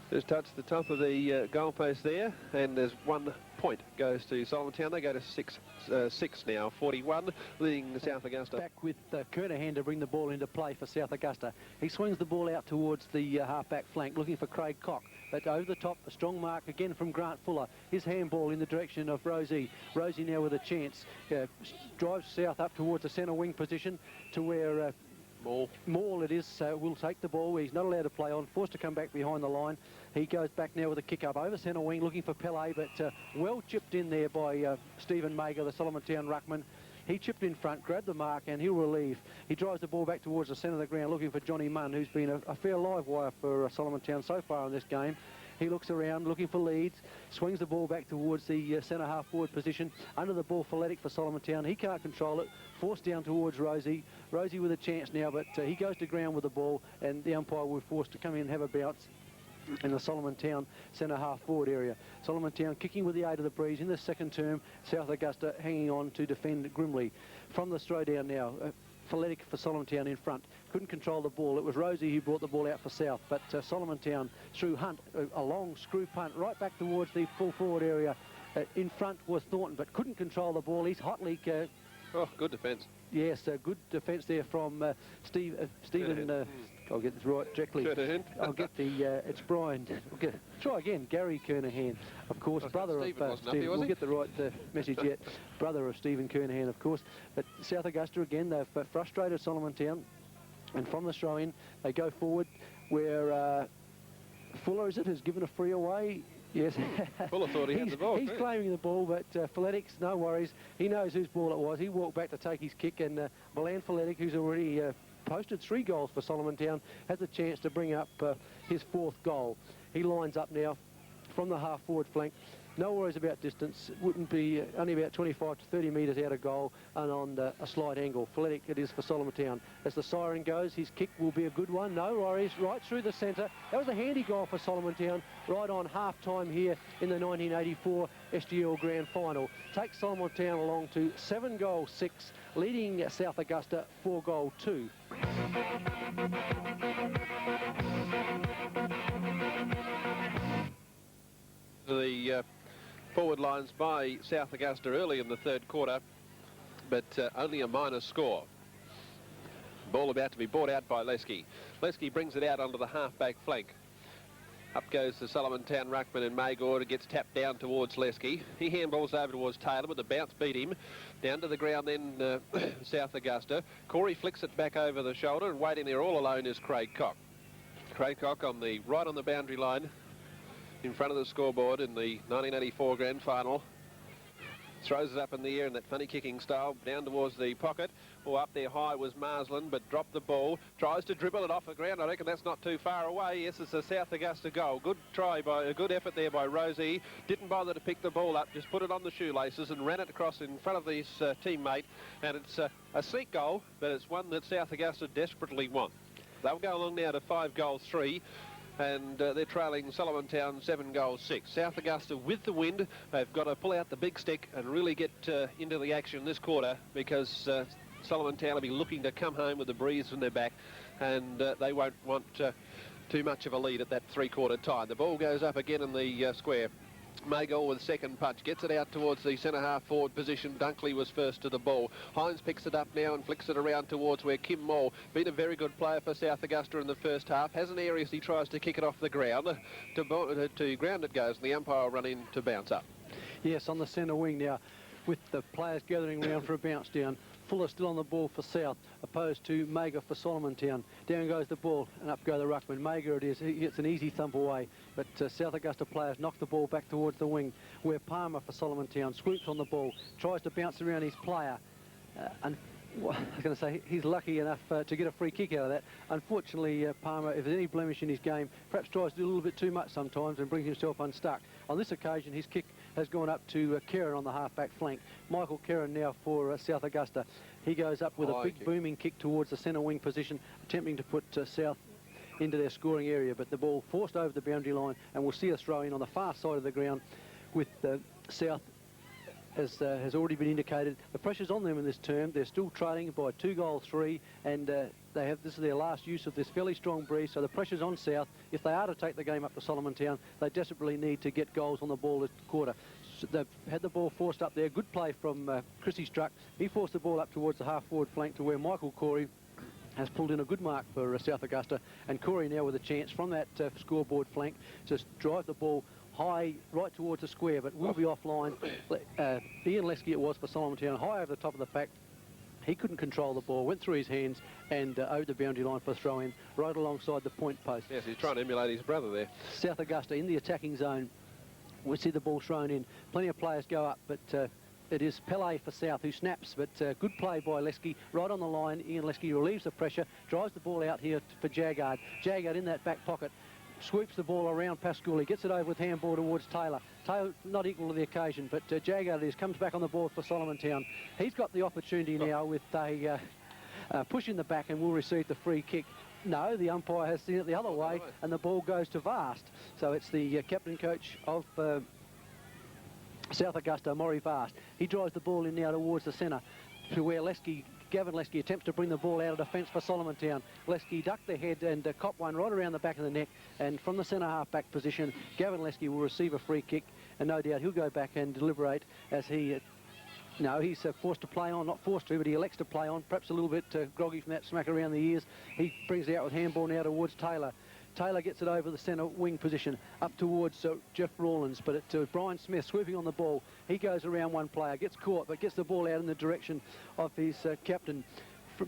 Speaker 2: Just touched the top of the goalpost there, and there's 1 point goes to Solomontown. They go to 6 now, 41, leading the South Augusta.
Speaker 1: Back with Kernahan to bring the ball into play for South Augusta. He swings the ball out towards the half-back flank, looking for Craig Cock. But over the top, a strong mark again from Grant Fuller. His handball in the direction of Rosie. Rosie now with a chance. Drives South up towards the centre wing position to where Maul it is, will take the ball. He's not allowed to play on, forced to come back behind the line. He goes back now with a kick up over centre wing, looking for Pele, but well chipped in there by Stephen Mager, the Solomontown ruckman. He chipped in front, grabbed the mark, and he'll relieve. He drives the ball back towards the centre of the ground, looking for Johnny Munn, who's been a fair live wire for Solomontown so far in this game. He looks around, looking for leads, swings the ball back towards the centre half-forward position. Under the ball, Feletic for Solomontown. He can't control it. Forced down towards Rosie. Rosie with a chance now, but he goes to ground with the ball, and the umpire will be forced to come in and have a bounce in the Solomontown centre half-forward area. Solomontown kicking with the aid of the breeze in the second term. South Augusta hanging on to defend grimly. From the throwdown now, Feletic for Solomontown in front. Couldn't control the ball. It was Rosie who brought the ball out for South, but Solomontown through Hunt, a long screw punt right back towards the full forward area. In front was Thornton, but couldn't control the ball. He's hotly...
Speaker 2: good defence.
Speaker 1: Yes, good defence there from Stephen... I'll get this right directly. I'll get the... it's Brian. Try again. Gary Kernahan, of course, brother of Stephen. We'll get the right message yet. Brother of Stephen Kernahan, of course. But South Augusta again, they've frustrated Solomontown. And from the throw-in, they go forward where Fuller, is it, has given a free away. Yes.
Speaker 2: Fuller thought he had the ball.
Speaker 1: He's claiming the ball, but Feletic's, no worries. He knows whose ball it was. He walked back to take his kick, and Milan Feletic, who's already posted 3 goals for Solomontown, has a chance to bring up his 4th goal. He lines up now from the half-forward flank. No worries about distance. Wouldn't be only about 25 to 30 metres out of goal and on a slight angle. Feletic it is for Solomontown. As the siren goes, his kick will be a good one. No worries. Right through the centre. That was a handy goal for Solomontown right on half-time here in the 1984 SGL Grand Final. Takes Solomontown along to 7-6, leading South Augusta 4-2.
Speaker 2: The forward lines by South Augusta early in the 3rd quarter, but only a minor score. Ball about to be brought out by Lesky. Lesky brings it out onto the half-back flank. Up goes the Solomontown ruckman, and Magor gets tapped down towards Lesky. He handballs over towards Taylor, but the bounce beat him. Down to the ground then South Augusta. Corey flicks it back over the shoulder, and waiting there all alone is Craig Cock. Craig Cock right on the boundary line in front of the scoreboard in the 1984 Grand Final. Throws it up in the air in that funny kicking style, down towards the pocket. Or up there high was Marsland, but dropped the ball. Tries to dribble it off the ground. I reckon that's not too far away. Yes, it's a South Augusta goal. Good try, a good effort there by Rosie. Didn't bother to pick the ball up, just put it on the shoelaces and ran it across in front of his teammate. And it's a sneak goal, but it's one that South Augusta desperately want. They'll go along now to 5-3. And they're trailing Solomontown 7-6. South Augusta with the wind. They've got to pull out the big stick and really get into the action this quarter, because Solomontown will be looking to come home with the breeze in their back, and they won't want too much of a lead at that three-quarter time. The ball goes up again in the square. Magor with second punch, gets it out towards the centre-half forward position. Dunkley was first to the ball. Hines picks it up now and flicks it around towards where Kim Moll, been a very good player for South Augusta in the first half, has an area as he tries to kick it off the ground. To ground it goes, and the umpire will run in to bounce up.
Speaker 1: Yes, on the centre wing now, with the players gathering around for a bounce down. Fuller still on the ball for South, opposed to Magor for Solomontown. Down goes the ball, and up go the ruckman. Magor it is. He gets an easy thump away, but South Augusta players knock the ball back towards the wing, where Palmer for Solomontown swoops on the ball, tries to bounce around his player, and I was going to say he's lucky enough to get a free kick out of that. Unfortunately, Palmer, if there's any blemish in his game, perhaps tries to do a little bit too much sometimes and brings himself unstuck. On this occasion, his kick has gone up to Kerrin on the half-back flank. Michael Kerrin now for South Augusta. He goes up with a big booming kick towards the centre wing position, attempting to put South into their scoring area, but the ball forced over the boundary line, and we'll see a throw in on the far side of the ground with South. As has already been indicated, the pressure's on them in this term. They're still trailing by 2-3, and this is their last use of this fairly strong breeze, so the pressure's on South. If they are to take the game up to Solomontown, they desperately need to get goals on the ball this quarter. So they've had the ball forced up there. Good play from Chrissy Struck. He forced the ball up towards the half-forward flank to where Michael Corey has pulled in a good mark for South Augusta, and Corey now with a chance from that scoreboard flank to drive the ball high right towards the square, but will be offline. Ian Lesky it was for Solomontown, high over the top of the pack. He couldn't control the ball, went through his hands and over the boundary line for a throw-in, right alongside the point post.
Speaker 2: Yes, he's trying to emulate his brother there.
Speaker 1: South Augusta in the attacking zone. We see the ball thrown in. Plenty of players go up, but it is Pele for South who snaps, but good play by Lesky, right on the line. Ian Lesky relieves the pressure, drives the ball out here for Jaggard. Jaggard in that back pocket, swoops the ball around Pascouli, gets it over with handball towards Taylor. Taylor not equal to the occasion, but Jaggard comes back on the board for Solomontown. He's got the opportunity now with a push in the back and will receive the free kick. No, the umpire has seen it the other way, and the ball goes to Vast. So it's the captain coach of South Augusta, Maury Vast. He drives the ball in now towards the centre, to where Gavin Lesky attempts to bring the ball out of defence for Solomontown. Lesky ducked the head and cop one right around the back of the neck, and from the centre half-back position, Gavin Lesky will receive a free kick, and no doubt he'll go back and deliberate as he... No, he's forced to play on, not forced to, but he elects to play on, perhaps a little bit groggy from that smack around the ears. He brings it out with handball now towards Taylor. Taylor gets it over the centre wing position, up towards Jeff Rawlins, but it's Brian Smith swooping on the ball. He goes around one player, gets caught, but gets the ball out in the direction of his captain.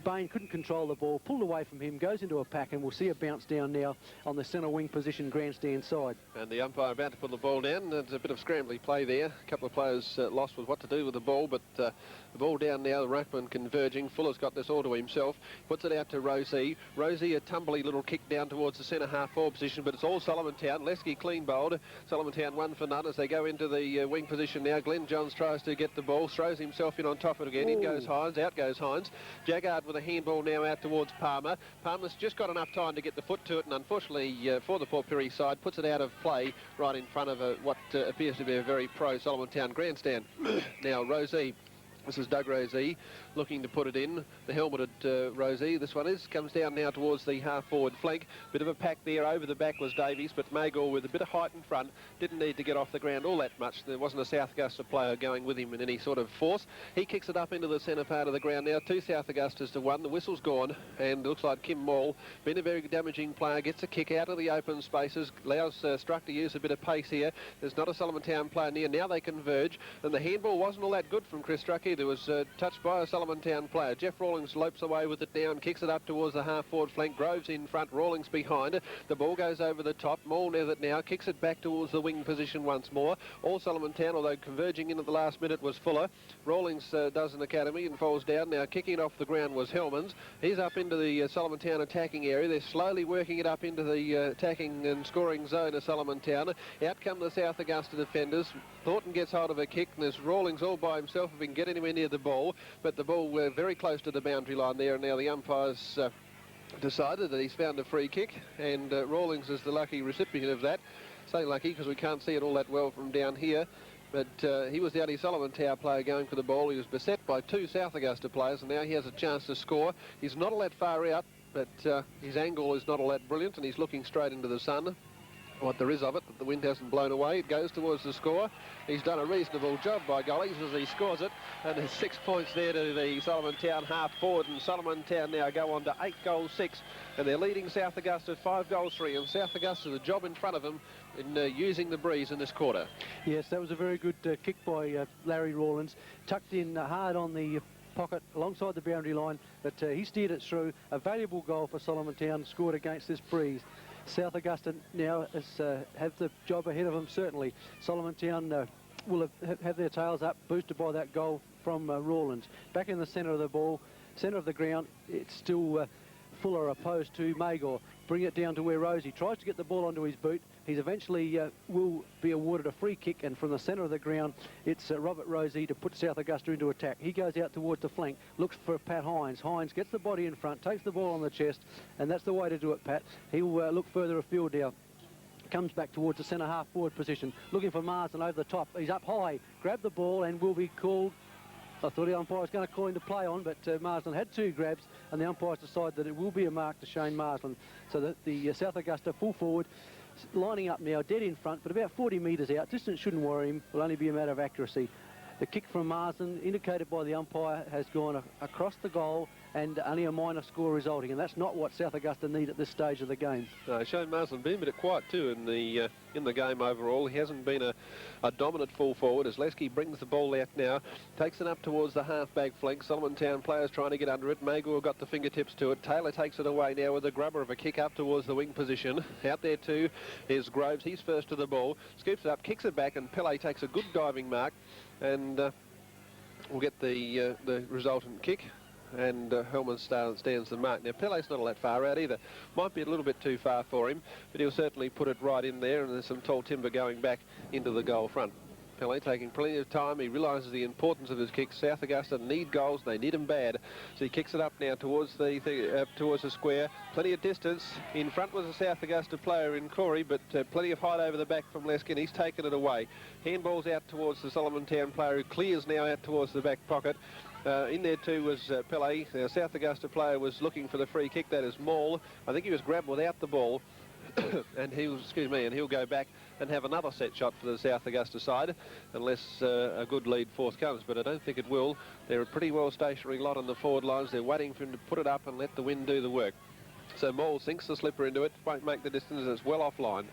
Speaker 1: Bain couldn't control the ball, pulled away from him, goes into a pack, and we'll see a bounce down now on the centre wing position, grandstand side.
Speaker 2: And the umpire about to put the ball down. There's a bit of scrambly play there. A couple of players lost with what to do with the ball, but the ball down now, the ruckman converging. Fuller's got this all to himself. Puts it out to Rosie. Rosie, a tumbly little kick down towards the centre half-forward position, but it's all Solomontown. Lesky clean bowled. Solomontown 1 for none as they go into the wing position now. Glenn Johns tries to get the ball, throws himself in on top of it again. In goes Hines, out goes Hines. Jaggard with a handball now out towards Palmer. Palmer's just got enough time to get the foot to it, and unfortunately for the Port Pirie side, puts it out of play right in front of what appears to be a very pro Solomontown grandstand. Now Rosie, this is Doug Rosie, looking to put it in. The helmeted Rosie, this one is, comes down now towards the half-forward flank. Bit of a pack there. Over the back was Davies, but Magor with a bit of height in front didn't need to get off the ground all that much. There wasn't a South Augusta player going with him in any sort of force. He kicks it up into the centre part of the ground now. 2 South Augustas to 1. The whistle's gone, and it looks like Kim Maul, been a very damaging player, gets a kick out of the open spaces, allows Struck to use a bit of pace here. There's not a Solomontown player near. Now they converge, and the handball wasn't all that good from Chris Struck either. It was touched by a Solomontown player. Jeff Rawlings lopes away with it down, kicks it up towards the half-forward flank. Groves in front, Rawlings behind. The ball goes over the top. Maul near it now, kicks it back towards the wing position once more. All Solomontown, although converging in at the last minute, was Fuller. Rawlings does an academy and falls down. Now kicking it off the ground was Hellmans. He's up into the Solomontown attacking area. They're slowly working it up into the attacking and scoring zone of Solomontown. Out come the South Augusta defenders. Thornton gets hold of a kick, and there's Rawlings all by himself if he can get anywhere near the ball, but the ball very close to the boundary line there, and now the umpires decided that he's found a free kick, and Rawlings is the lucky recipient of that. Say lucky because we can't see it all that well from down here, but he was the only Solomontown player going for the ball. He was beset by 2 South Augusta players, and now he has a chance to score. He's not all that far out, but his angle is not all that brilliant, and he's looking straight into the sun. What there is of it, that the wind hasn't blown away. It goes towards the score. He's done a reasonable job, by gollies, as he scores it. And there's 6 points there to the Solomontown half forward. And Solomontown now go on to 8 goals 6. And they're leading South Augusta 5 goals 3. And South Augusta, the job in front of them in using the breeze in this quarter.
Speaker 1: Yes, that was a very good kick by Larry Rawlins. Tucked in hard on the pocket alongside the boundary line. But he steered it through. A valuable goal for Solomontown, scored against this breeze. South Augusta now have the job ahead of them, certainly. Solomontown will have their tails up, boosted by that goal from Rawlins. Back in the centre of the ball, centre of the ground, it's still Fuller opposed to Magor. Bring it down to where Rosie tries to get the ball onto his boot. He's eventually will be awarded a free kick, and from the centre of the ground, it's Robert Rosie to put South Augusta into attack. He goes out towards the flank, looks for Pat Hines. Hines gets the body in front, takes the ball on the chest, and that's the way to do it, Pat. He'll look further afield now. Comes back towards the centre half forward position, looking for Marsden over the top. He's up high, grabbed the ball and will be called. I thought the umpire was going to call him to play on, but Marsden had 2 grabs, and the umpires decide that it will be a mark to Shane Marsden. So that the South Augusta full forward, lining up now, dead in front, but about 40 metres out. Distance shouldn't worry him, will only be a matter of accuracy. The kick from Marsden, indicated by the umpire, has gone across the goal, and only a minor score resulting, and that's not what South Augusta need at this stage of the game.
Speaker 2: Shane Marsden been a bit quiet too in the game overall. He hasn't been a dominant full forward as Lesky brings the ball out now, takes it up towards the half-back flank. Solomontown players trying to get under it. Magor got the fingertips to it. Taylor takes it away now with a grubber of a kick up towards the wing position. Out there too is Groves. He's first to the ball, scoops it up, kicks it back, and Pele takes a good diving mark, and we'll get the resultant kick. And Hellman stands the mark. Now, Pele's not all that far out either. Might be a little bit too far for him, but he'll certainly put it right in there, and there's some tall timber going back into the goal front. Pele taking plenty of time. He realises the importance of his kicks. South Augusta need goals. They need them bad. So he kicks it up now towards the square. Plenty of distance. In front was a South Augusta player in Corey, but plenty of height over the back from Leskin. He's taken it away. Handball's out towards the Solomontown player, who clears now out towards the back pocket. In there too was Pele. The South Augusta player was looking for the free kick. That is Maul. I think he was grabbed without the ball. And he'll go back and have another set shot for the South Augusta side, unless a good lead forthcomes, but I don't think it will. They're a pretty well stationary lot on the forward lines. They're waiting for him to put it up and let the wind do the work. So Maul sinks the slipper into it, won't make the distance, it's well offline,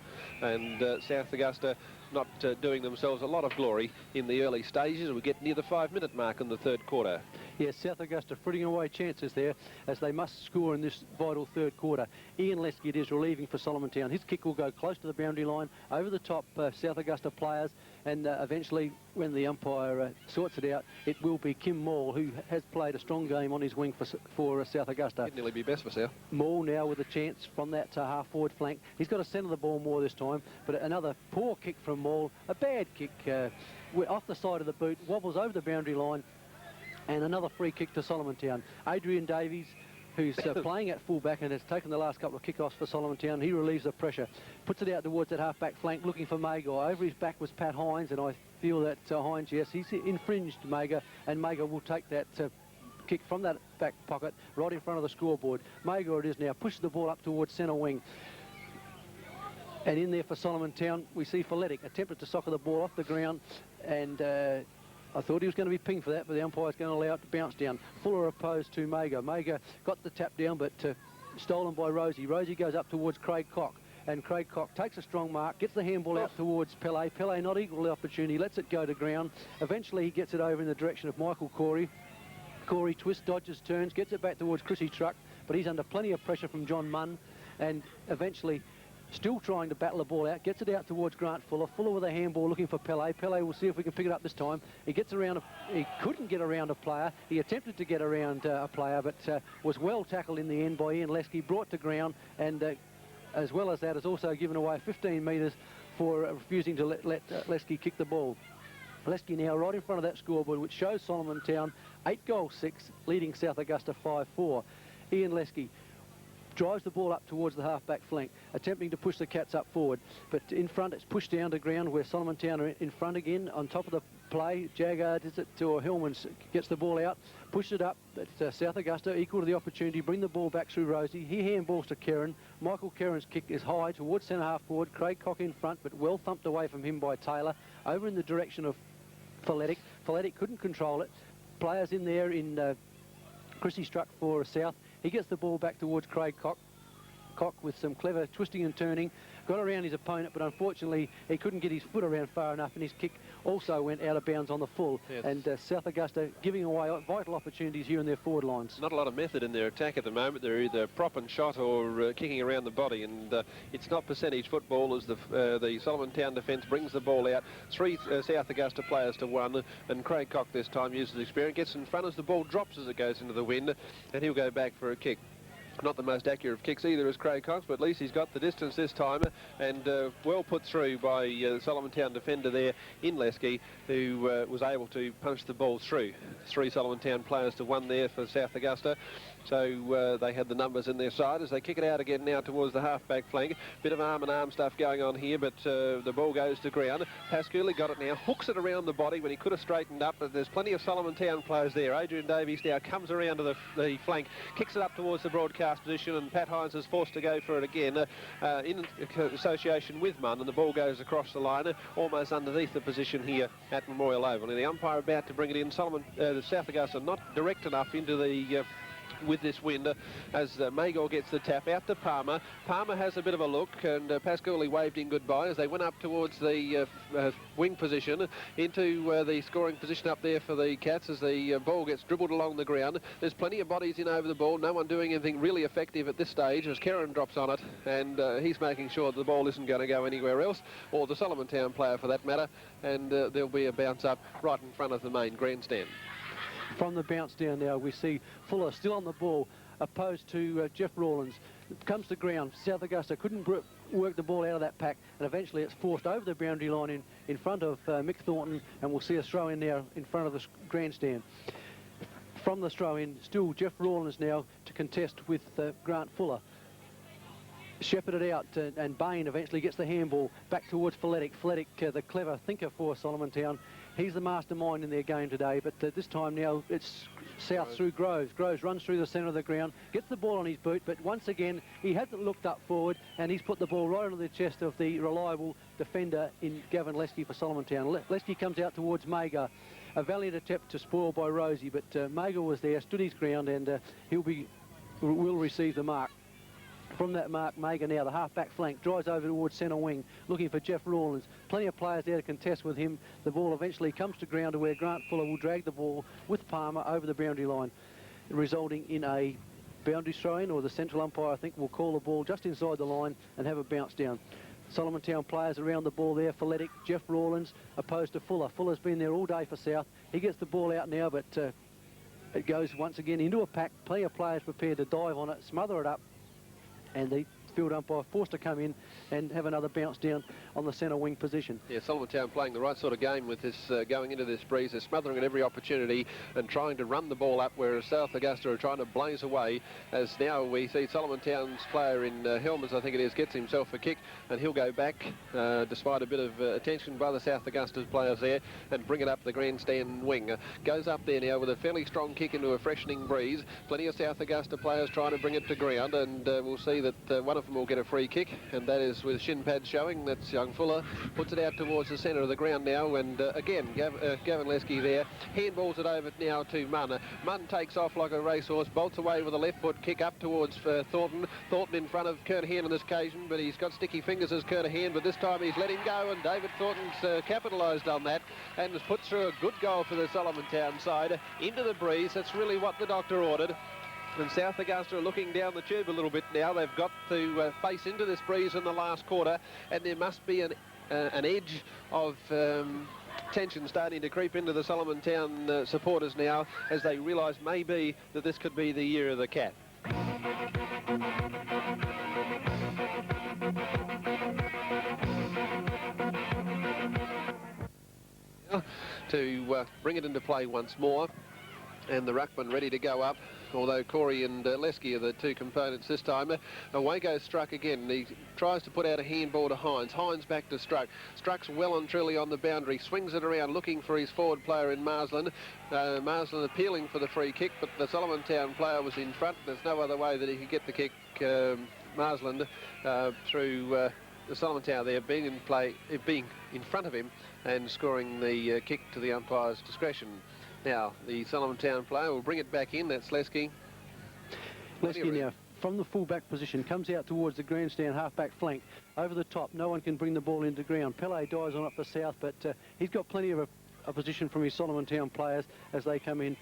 Speaker 2: and South Augusta not doing themselves a lot of glory in the early stages. We get near the 5-minute mark in the third quarter.
Speaker 1: Yes, South Augusta fritting away chances there, as they must score in this vital third quarter. Ian Lesky is relieving for Solomontown. His kick will go close to the boundary line, over the top South Augusta players, and eventually, when the umpire sorts it out, it will be Kim Maul, who has played a strong game on his wing for South Augusta.
Speaker 2: It'd nearly be best for South.
Speaker 1: Maul now with a chance from that half-forward flank. He's got to centre the ball more this time, but another poor kick from Maul, a bad kick off the side of the boot, wobbles over the boundary line, and another free kick to Solomontown. Adrian Davies, who's playing at full-back and has taken the last couple of kickoffs for Solomontown, he relieves the pressure, puts it out towards that half-back flank, looking for Magor. Over his back was Pat Hines, and I feel that Hines, yes, he's infringed Magor, and Magor will take that kick from that back pocket right in front of the scoreboard. Magor it is now, pushes the ball up towards centre wing. And in there for Solomontown, we see Feletic attempted to soccer the ball off the ground, and I thought he was going to be pinged for that, but the umpire's going to allow it to bounce down. Fuller opposed to Magor. Magor got the tap down, but stolen by Rosie. Rosie goes up towards Craig Cock, and Craig Cock takes a strong mark, gets the handball out towards Pele. Pele not equal the opportunity, lets it go to ground. Eventually he gets it over in the direction of Michael Corey. Corey twists, dodges, turns, gets it back towards Chrissy Truck, but he's under plenty of pressure from John Munn, and eventually still trying to battle the ball out, gets it out towards Grant Fuller. Fuller with a handball looking for Pele. Pele will see if we can pick it up this time. He gets around, he couldn't get around a player. He attempted to get around a player, but was well tackled in the end by Ian Lesky, brought to ground, and as well as that, has also given away 15 metres for refusing to let Lesky kick the ball. Lesky now right in front of that scoreboard, which shows Solomontown 8-6, leading South Augusta 5-4. Ian Lesky drives the ball up towards the half-back flank, attempting to push the Cats up forward. But in front, it's pushed down to ground where Solomontown are in front again. On top of the play, Jaggard is it to Hillmans, gets the ball out, pushes it up. But South Augusta equal to the opportunity, bring the ball back through Rosie. He handballs to Kerrin. Michael Kerrin's kick is high towards centre half forward. Craig Cock in front, but well thumped away from him by Taylor. Over in the direction of Feletic. Feletic couldn't control it. Players in there in Chrissy Struck for South. He gets the ball back towards Craig Cock. Cock with some clever twisting and turning, got around his opponent, but unfortunately he couldn't get his foot around far enough, and his kick also went out of bounds on the full. Yes. And South Augusta giving away vital opportunities here in their forward lines.
Speaker 2: Not a lot of method in their attack at the moment. They're either prop and shot or kicking around the body, and it's not percentage football as the Solomontown defence brings the ball out. 3 South Augusta players to 1, and Craig Cock this time uses experience, gets in front as the ball drops as it goes into the wind, and he'll go back for a kick. Not the most accurate of kicks either as Craig Cox, but at least he's got the distance this time, and well put through by the Solomontown defender there in Lesky, who was able to punch the ball through. 3 Solomontown players to 1 there for South Augusta. So they had the numbers in their side as they kick it out again now towards the half-back flank. Bit of arm-and-arm stuff going on here, but the ball goes to ground. Pascouli got it now, hooks it around the body when he could have straightened up, but there's plenty of Solomontown players there. Adrian Davies now comes around to the flank, kicks it up towards the broadcast position, and Pat Hines is forced to go for it again in association with Munn, and the ball goes across the line, almost underneath the position here at Memorial Oval. And the umpire about to bring it in. South Augusta not direct enough into the with this wind as Magor gets the tap out to Palmer. Palmer has a bit of a look, and Pascouli waved in goodbye as they went up towards the wing position into the scoring position up there for the Cats as the ball gets dribbled along the ground. There's plenty of bodies in over the ball, no one doing anything really effective at this stage as Kerrin drops on it, and he's making sure that the ball isn't going to go anywhere else, or the Solomontown player for that matter, and there'll be a bounce up right in front of the main grandstand.
Speaker 1: From the bounce down now, we see Fuller still on the ball, opposed to Jeff Rawlins. Comes to ground. South Augusta couldn't work the ball out of that pack, and eventually it's forced over the boundary line in front of Mick Thornton, and we'll see a throw in now in front of the grandstand. From the throw in, still Jeff Rawlins now to contest with Grant Fuller. Shepherded out, and Bain eventually gets the handball back towards Feletic. Feletic, the clever thinker for Solomontown. He's the mastermind in their game today, but this time now it's South through Groves. Groves runs through the centre of the ground, gets the ball on his boot, but once again he hasn't looked up forward, and he's put the ball right onto the chest of the reliable defender in Gavin Lesky for Solomontown. Lesky comes out towards Magor. A valiant attempt to spoil by Rosie, but Magor was there, stood his ground, and will receive the mark. From that mark, Magor now, the half-back flank, drives over towards centre wing, looking for Jeff Rawlins. Plenty of players there to contest with him. The ball eventually comes to ground to where Grant Fuller will drag the ball with Palmer over the boundary line, resulting in a boundary throw-in, or the central umpire, I think, will call the ball just inside the line and have a bounce down. Solomontown players around the ball there. Feletic, Jeff Rawlins, opposed to Fuller. Fuller's been there all day for South. He gets the ball out now, but it goes once again into a pack. Plenty of players prepared to dive on it, smother it up, and the field umpire, forced to come in and have another bounce down on the centre wing position.
Speaker 2: Yeah, Solomontown playing the right sort of game with this going into this breeze. They're smothering at every opportunity and trying to run the ball up, whereas South Augusta are trying to blaze away. As now we see Solomontown's player in Helmers, I think it is, gets himself a kick, and he'll go back despite a bit of attention by the South Augusta's players there, and bring it up the grandstand wing. Goes up there now with a fairly strong kick into a freshening breeze. Plenty of South Augusta players trying to bring it to ground, and we'll see that one of them will get a free kick, and that is with shin pads showing. That's young Fuller. Puts it out towards the centre of the ground now, and again, Gavin Lesky there. Handballs it over now to Munn. Munn takes off like a racehorse, bolts away with a left foot kick up towards Thornton. Thornton in front of Kernahan on this occasion, but he's got sticky fingers as Kernahan, but this time he's let him go, and David Thornton's capitalised on that and has put through a good goal for the Solomontown side into the breeze. That's really what the doctor ordered. And South Augusta are looking down the tube a little bit now. They've got to face into this breeze in the last quarter, and there must be an edge of tension starting to creep into the Solomontown supporters now, as they realise maybe that this could be the year of the cat. To bring it into play once more, and the ruckman ready to go up, although Corey and Lesky are the two components this time. Away goes Struck again. He tries to put out a handball to Hines. Hines back to Struck. Struck's well and truly on the boundary. Swings it around looking for his forward player in Marsland. Marsland appealing for the free kick, but the Solomontown player was in front. There's no other way that he could get the kick, Marsland, through the Solomontown there being in play, being in front of him and scoring the kick to the umpire's discretion. Now, the Solomontown player will bring it back in. That's Lesky.
Speaker 1: Lesky now, from the full-back position, comes out towards the grandstand half-back flank. Over the top, no one can bring the ball into ground. Pele dives on up the south, but he's got plenty of opposition from his Solomontown players as they come in.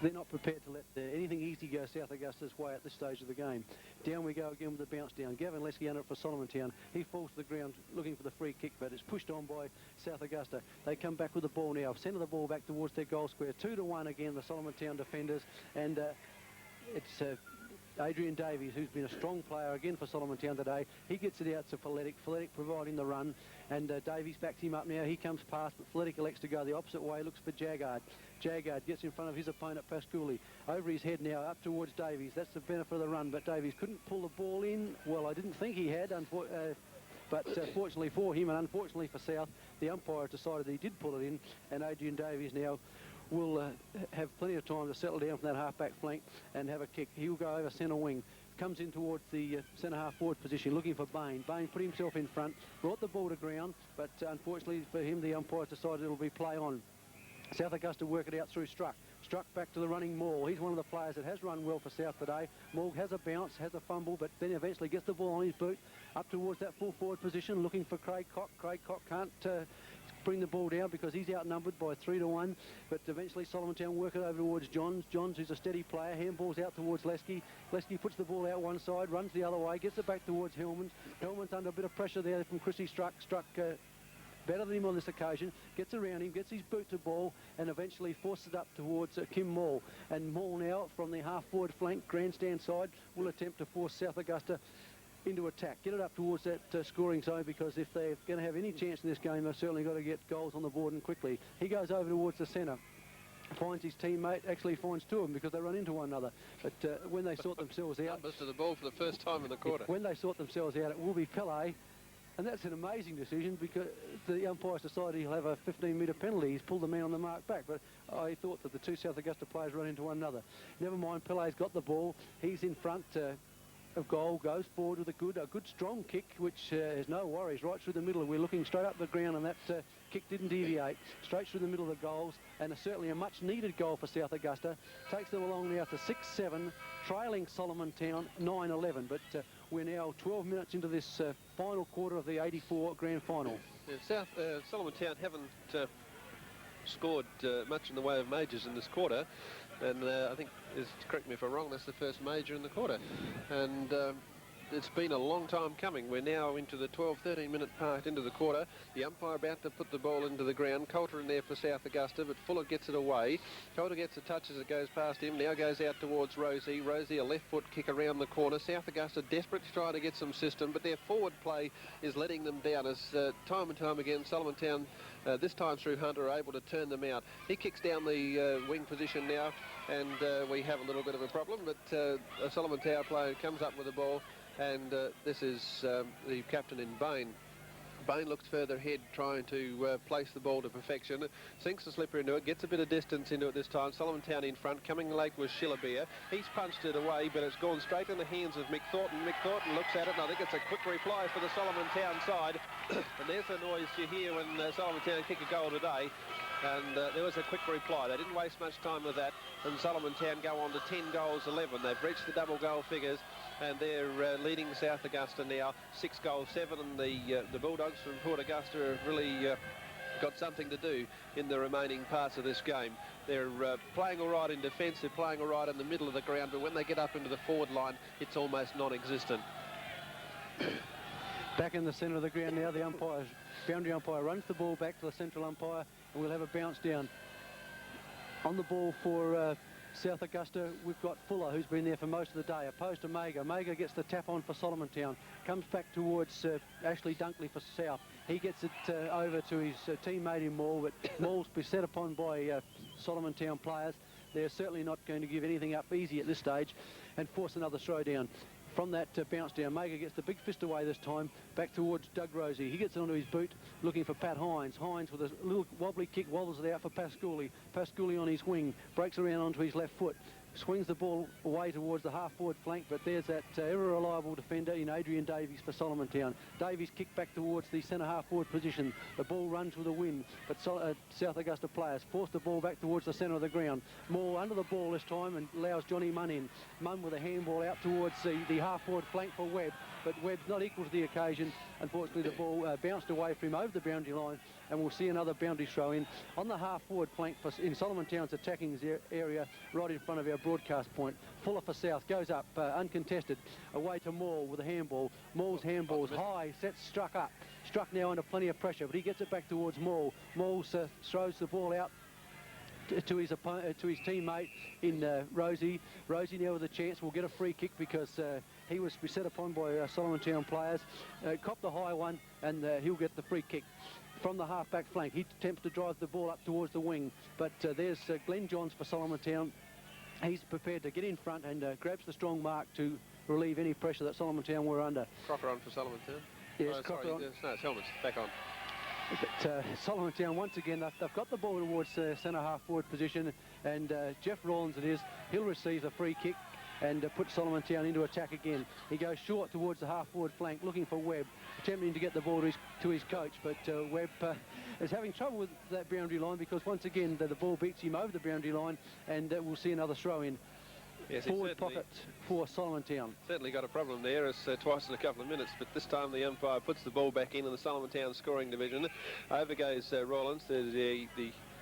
Speaker 1: They're not prepared to let anything easy go South Augusta's way at this stage of the game. Down we go again with the bounce down. Gavin Lesky under it for Solomontown. He falls to the ground looking for the free kick, but it's pushed on by South Augusta. They come back with the ball now. Centre the ball back towards their goal square. 2-1 again, the Solomontown defenders. And it's Adrian Davies, who's been a strong player again for Solomontown today. He gets it out to Fletic. Fletic providing the run, and Davies backs him up now. He comes past, but Fletic elects to go the opposite way, looks for Jaggard. Jaggard gets in front of his opponent, Pasculi. Over his head now, up towards Davies. That's the benefit of the run, but Davies couldn't pull the ball in. Well, I didn't think he had, but fortunately for him and unfortunately for South, the umpire decided he did pull it in, and Adrian Davies now will have plenty of time to settle down from that half-back flank and have a kick. He'll go over centre wing, comes in towards the centre half-forward position, looking for Bain. Bain put himself in front, brought the ball to ground, but unfortunately for him, the umpire decided it'll be play on. South Augusta work it out through Struck. Struck back to the running Maul. He's one of the players that has run well for South today. Maul has a bounce, has a fumble, but then eventually gets the ball on his boot up towards that full forward position, looking for Craig Cock. Craig Cock can't bring the ball down because he's outnumbered by 3-1, but eventually Solomontown work it over towards Johns. Johns, who's a steady player, handballs out towards Lesky. Lesky puts the ball out one side, runs the other way, gets it back towards Hellmans. Hellmans under a bit of pressure there from Chrissy Struck. Struck better than him on this occasion, gets around him, gets his boot to ball, and eventually forces it up towards Kim Maul. And Maul now, from the half-forward flank, grandstand side, will attempt to force South Augusta into attack, get it up towards that scoring zone, because if they're going to have any chance in this game, they've certainly got to get goals on the board and quickly. He goes over towards the centre, finds his teammate, actually finds two of them because they run into one another. But when they sort themselves out...
Speaker 2: Numbers to the ball for the first time in the quarter.
Speaker 1: When they sort themselves out, it will be Pele. And that's an amazing decision because the umpires decided he'll have a 15-metre penalty. He's pulled the man on the mark back, but I thought that the two South Augusta players run into one another. Never mind, Pele's got the ball. He's in front of goal, goes forward with a good strong kick, which has no worries, right through the middle. We're looking straight up the ground, and that kick didn't deviate. Straight through the middle of the goals, and certainly a much-needed goal for South Augusta. Takes them along now to 6-7, trailing Solomontown 9-11, but we're now 12 minutes into this final quarter of the 84 grand final.
Speaker 2: Yeah, Solomontown haven't scored much in the way of majors in this quarter, and I think, correct me if I'm wrong, that's the first major in the quarter. And it's been a long time coming. We're now into the 12-13 minute part into the quarter. The umpire about to put the ball into the ground. Coulter in there for South Augusta, but Fuller gets it away. Coulter gets a touch as it goes past him. Now goes out towards Rosie. Rosie, a left foot kick around the corner. South Augusta desperate to try to get some system, but their forward play is letting them down as time and time again Solomontown, this time through Hunter, are able to turn them out. He kicks down the wing position now, and we have a little bit of a problem, but a Solomontown player comes up with the ball, and this is the captain in Bain. Bain looks further ahead, trying to place the ball to perfection. Sinks the slipper into it, gets a bit of distance into it this time. Solomontown in front, coming late was Shillabeer. He's punched it away, but it's gone straight in the hands of Mick Thornton. Mick Thornton looks at it, and I think it's a quick reply for the Solomontown side. And there's the noise you hear when Solomontown kick a goal today. And there was a quick reply. They didn't waste much time with that, and Solomontown go on to 10 goals 11. They've reached the double goal figures, and they're leading South Augusta now 6 goals 7, and the Bulldogs from Port Augusta have really got something to do in the remaining parts of this game. They're playing all right in defence, they're playing all right in the middle of the ground, but when they get up into the forward line, it's almost non-existent.
Speaker 1: Back in the centre of the ground now, the boundary umpire runs the ball back to the central umpire, and we'll have a bounce down. On the ball for South Augusta, we've got Fuller, who's been there for most of the day, opposed to Mager. Mager gets the tap on for Solomontown, comes back towards Ashley Dunkley for South. He gets it over to his teammate in Maul, but Maul's beset upon by Solomontown players. They're certainly not going to give anything up easy at this stage and force another throw down. From that bounce down, Mager gets the big fist away this time, back towards Doug Rosie. He gets it onto his boot, looking for Pat Hines. Hines with a little wobbly kick, wobbles it out for Pasculi. Pasculi on his wing, breaks around onto his left foot, swings the ball away towards the half-forward flank, but there's that ever-reliable defender in Adrian Davies for Solomontown. Davies kicked back towards the centre half-forward position. The ball runs with a wind, but South Augusta players force the ball back towards the centre of the ground. More under the ball this time and allows Johnny Munn in. Munn with a handball out towards the half-forward flank for Webb, but Webb's not equal to the occasion. Unfortunately, the ball bounced away from him over the boundary line, and we'll see another boundary throw in on the half-forward flank in Solomontown's attacking area right in front of our broadcast point. Fuller for South goes up, uncontested, away to Maul with a handball. Maul's handball's high, struck up. Struck now under plenty of pressure, but he gets it back towards Maul. Maul throws the ball out to his teammate in Rosie. Rosie now with a chance will get a free kick because he was beset upon by Solomontown players. Copped the high one, and he'll get the free kick. From the half-back flank, he attempts to drive the ball up towards the wing, but there's Glenn Johns for Solomontown. He's prepared to get in front and grabs the strong mark to relieve any pressure that Solomontown were under.
Speaker 2: Crocker on for Solomontown.
Speaker 1: Yes,
Speaker 2: oh,
Speaker 1: Crocker on.
Speaker 2: No, it's Helmets back on.
Speaker 1: But Solomontown, once again, they've got the ball towards centre half-forward position, and Jeff Rawlins it is. He'll receive a free kick and put Solomontown into attack again. He goes short towards the half-forward flank, looking for Webb, attempting to get the ball to his coach, but Webb is having trouble with that boundary line because once again the ball beats him over the boundary line, and we'll see another throw in.
Speaker 2: Yes,
Speaker 1: forward pocket for Solomontown.
Speaker 2: Certainly got a problem there. It's twice in a couple of minutes, but this time the umpire puts the ball back in the Solomontown scoring division. Over goes Rawlins. The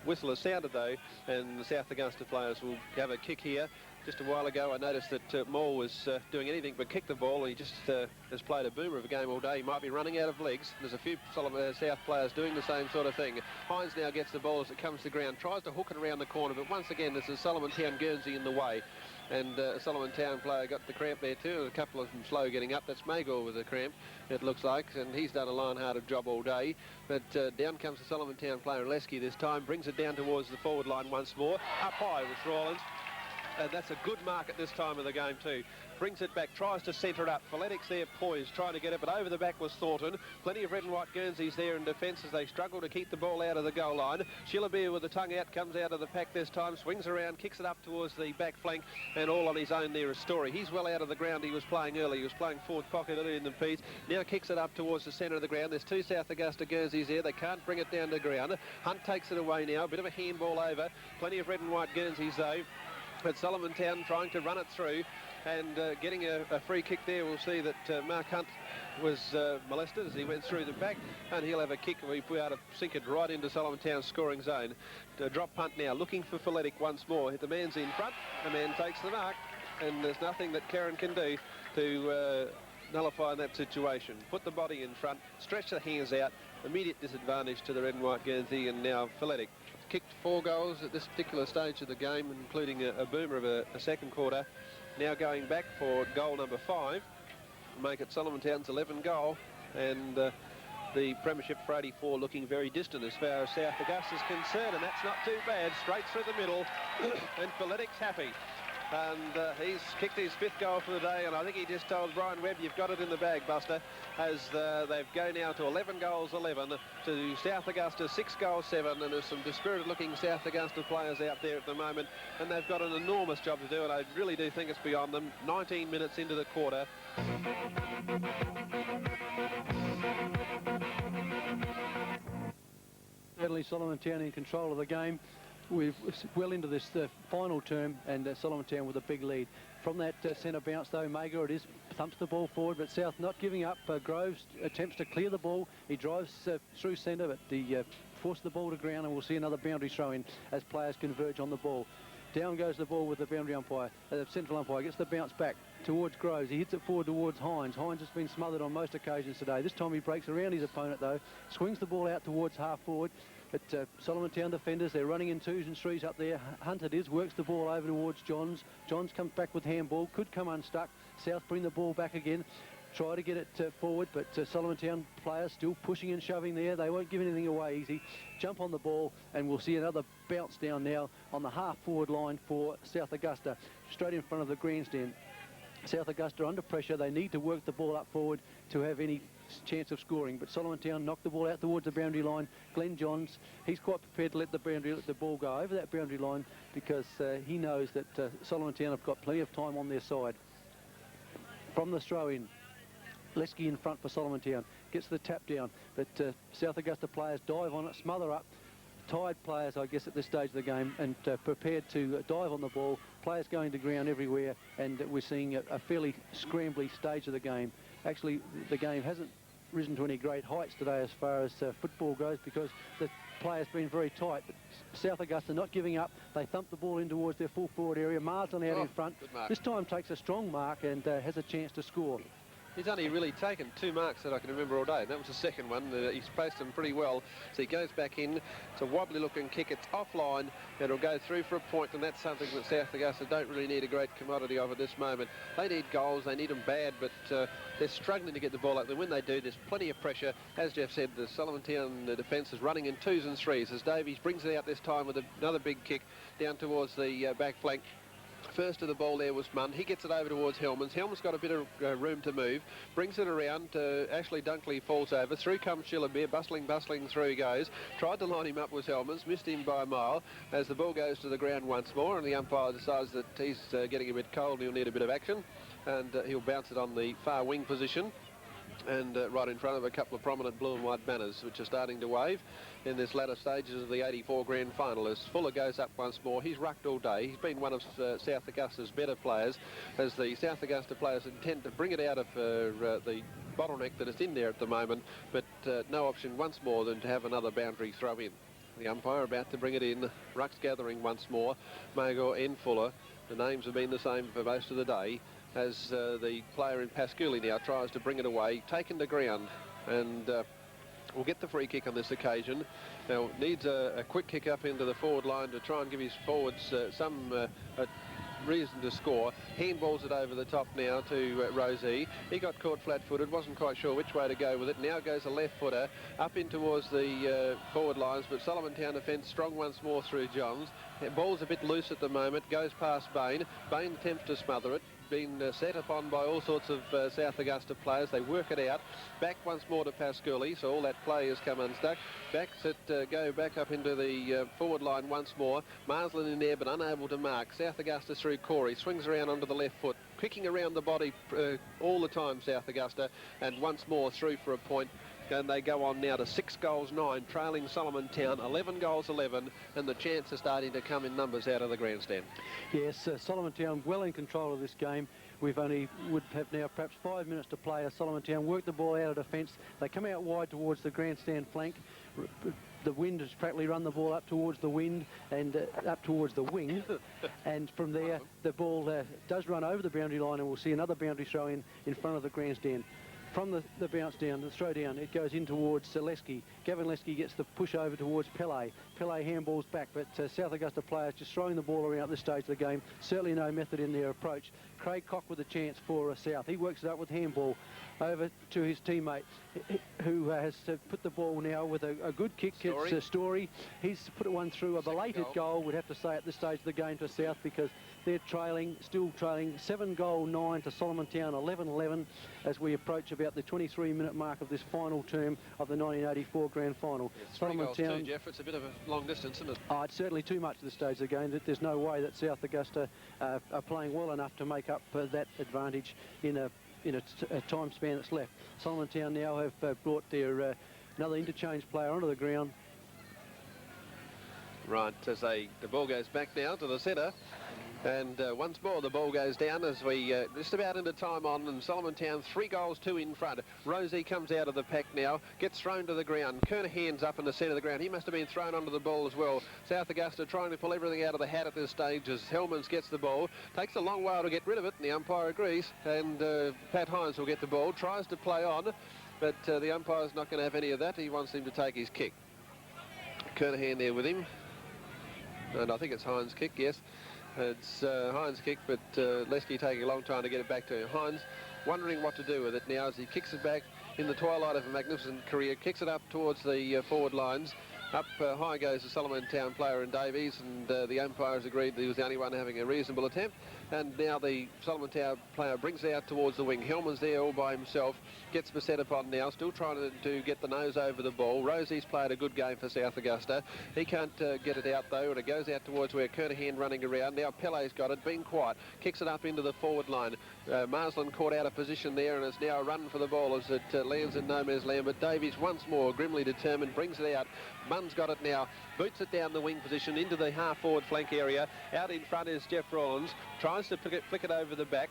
Speaker 2: whistle has sounded though, and the South Augusta players will have a kick here. Just a while ago I noticed that Maul was doing anything but kick the ball, and he just has played a boomer of a game all day. He might be running out of legs. There's a few South players doing the same sort of thing. Hines now gets the ball as it comes to ground, tries to hook it around the corner, but once again there's a Solomontown Guernsey in the way. And a Solomontown player got the cramp there too. A couple of them slow getting up. That's Magor with a cramp, it looks like, and he's done a lion-hearted job all day. But down comes the Solomontown player, Leski this time, brings it down towards the forward line once more. Up high with Rawlins. And that's a good mark at this time of the game too. Brings it back, tries to centre it up. Philetics there poised, trying to get it, but over the back was Thornton. Plenty of red and white Guernseys there in defence as they struggle to keep the ball out of the goal line. Shillabeer with the tongue out, comes out of the pack this time, swings around, kicks it up towards the back flank, and all on his own there is Story. He's well out of the ground. He was playing early. He was playing forward pocket earlier than Pease. Now kicks it up towards the centre of the ground. There's two South Augusta Guernseys there. They can't bring it down to ground. Hunt takes it away now. A bit of a handball over. Plenty of red and white Guernseys though. But Solomontown trying to run it through and getting a free kick there. We'll see that Mark Hunt was molested as he went through the back, and he'll have a kick and we'll be able to sink it right into Solomontown's scoring zone. Drop punt now, looking for Philetic once more. The man's in front, the man takes the mark, and there's nothing that Karen can do to nullify in that situation. Put the body in front, stretch the hands out, immediate disadvantage to the red and white Guernsey, and now Filletic. Kicked 4 goals at this particular stage of the game, including a boomer of a second quarter. Now going back for goal number 5, make it Solomontown's 11th goal, and the premiership for 84 looking very distant as far as South Augusta is concerned, and that's not too bad. Straight through the middle, and Filletic's happy. And he's kicked his 5th goal for the day, and I think he just told Brian Webb, you've got it in the bag, Buster, as they go now to 11 goals 11 to South Augusta 6 goals 7, and there's some dispirited looking South Augusta players out there at the moment, and they've got an enormous job to do, and I really do think it's beyond them. 19 minutes into the quarter.
Speaker 1: Certainly Solomontown in control of the game. We're well into this final term, and Solomontown with a big lead. From that centre bounce, though, Mager, it is, thumps the ball forward, but South not giving up. Groves attempts to clear the ball. He drives through centre, but he forces the ball to ground, and we'll see another boundary throw in as players converge on the ball. Down goes the ball with the boundary umpire. The central umpire gets the bounce back towards Groves. He hits it forward towards Hines. Hines has been smothered on most occasions today. This time he breaks around his opponent, though, swings the ball out towards half forward. But Solomontown defenders, they're running in 2s and 3s up there. Hunt it is, works the ball over towards Johns. Johns comes back with handball, could come unstuck. South bring the ball back again. Try to get it forward, but Solomontown players still pushing and shoving there. They won't give anything away easy. Jump on the ball, and we'll see another bounce down now on the half-forward line for South Augusta, straight in front of the grandstand. South Augusta under pressure. They need to work the ball up forward to have any chance of scoring, but Solomontown knocked the ball out towards the boundary line. Glenn Johns, he's quite prepared to let the ball go over that boundary line, because he knows that Solomontown have got plenty of time on their side. From the throw-in, Lesky in front for Solomontown, gets the tap down, but South Augusta players dive on it, smother up. Tired players, I guess, at this stage of the game, and prepared to dive on the ball. Players going to ground everywhere, and we're seeing a fairly scrambly stage of the game. Actually, the game hasn't risen to any great heights today as far as football goes, because the players been very tight. But South Augusta not giving up. They thump the ball in towards their full forward area. Marsden out in front. This time takes a strong mark and has a chance to score.
Speaker 2: He's only really taken 2 marks that I can remember all day. That was the second one. He's placed them pretty well. So he goes back in. It's a wobbly looking kick. It's offline. It'll go through for a point, and that's something that South Augusta don't really need a great commodity of at this moment. They need goals. They need them bad, but they're struggling to get the ball out there. When they do, there's plenty of pressure. As Jeff said, the Solomontown defence is running in 2s and 3s as Davies brings it out this time with another big kick down towards the back flank. First of the ball there was Munn. He gets it over towards Hellman's. Hellman's got a bit of room to move. Brings it around. Ashley Dunkley falls over. Through comes Schillerbeer. Bustling through he goes. Tried to line him up with Hellman's. Missed him by a mile as the ball goes to the ground once more, and the umpire decides that he's getting a bit cold and he'll need a bit of action, and he'll bounce it on the far wing position, and right in front of a couple of prominent blue and white banners which are starting to wave in this latter stages of the 84 grand final. As Fuller goes up once more, he's rucked all day. He's been one of South Augusta's better players, as the South Augusta players intend to bring it out of the bottleneck that is in there at the moment, but no option once more than to have another boundary throw in. The umpire about to bring it in. Rucks gathering once more. Magor and Fuller. The names have been the same for most of the day, as the player in Pasculi now tries to bring it away, taken to ground, and will get the free kick on this occasion. Now needs a quick kick up into the forward line to try and give his forwards some reason to score. Handballs it over the top now to Rosie. He got caught flat-footed, wasn't quite sure which way to go with it. Now goes a left-footer up in towards the forward lines, but Solomontown defence strong once more through Johns. Ball's a bit loose at the moment, goes past Bain. Bain attempts to smother it. Been set upon by all sorts of South Augusta players. They work it out. Back once more to Pasculi, so all that play has come unstuck. Backs it, go back up into the forward line once more. Marsland in there, but unable to mark. South Augusta through Corey. Swings around onto the left foot. Kicking around the body all the time, South Augusta. And once more through for a point. And they go on now to 6 goals 9, trailing Solomontown 11 goals 11, and the chance is starting to come in numbers out of the grandstand.
Speaker 1: Yes, Solomontown well in control of this game. Would have now perhaps 5 minutes to play as Solomontown work the ball out of defence. They come out wide towards the grandstand flank, the wind has practically run the ball up towards the wind and up towards the wing. And from there, the ball does run over the boundary line, and we'll see another boundary throw in front of the grandstand. From the bounce down, the throw down, it goes in towards Lesky. Gavin Lesky gets the push over towards Pele. Pele handballs back, but South Augusta players just throwing the ball around at this stage of the game. Certainly no method in their approach. Craig Cock with a chance for South. He works it up with handball over to his teammate, who has put the ball now with a good kick.
Speaker 2: Story.
Speaker 1: It's Story. He's put one through a belated goal, would have to say, at this stage of the game to South, because they're still trailing 7-9 to Solomontown, 11-11, as we approach about the 23-minute mark of this final term of the 1984 grand final.
Speaker 2: It's 3 goals too, Jeff. It's a bit of a long distance, isn't it?
Speaker 1: Oh, it's certainly too much at this stage of the game. That there's no way that South Augusta are playing well enough to make up that advantage in a time span that's left. Solomontown now have brought their another interchange player onto the ground.
Speaker 2: Right, as the ball goes back now to the centre. And once more the ball goes down as we just about into time on, and Solomontown 3-2 in front. Rosie comes out of the pack now, gets thrown to the ground. Kernahan's up in the centre of the ground. He must have been thrown onto the ball as well. South Augusta trying to pull everything out of the hat at this stage as Hellmans gets the ball. Takes a long while to get rid of it, and the umpire agrees. And Pat Hines will get the ball, tries to play on, but the umpire's not going to have any of that. He wants him to take his kick. Kernahan there with him. And I think it's Hines' kick, yes. It's Hines' kick, but Lesky taking a long time to get it back to Hines, wondering what to do with it now as he kicks it back in the twilight of a magnificent career, kicks it up towards the forward lines. Up high goes the Solomontown player in Davies, and the umpires agreed that he was the only one having a reasonable attempt. And now the Solomontown player brings it out towards the wing. Hellman's there all by himself, gets beset upon now, still trying to get the nose over the ball. Rosie's played a good game for South Augusta. He can't get it out though, and it goes out towards where Kernahan running around. Now Pele's got it, being quiet, kicks it up into the forward line. Marsland caught out of position there, and it's now a run for the ball as it lands in no man's land. But Davies once more, grimly determined, brings it out. Munn's got it now, boots it down the wing position into the half-forward flank area. Out in front is Jeff Rollins, tries to flick it over the back,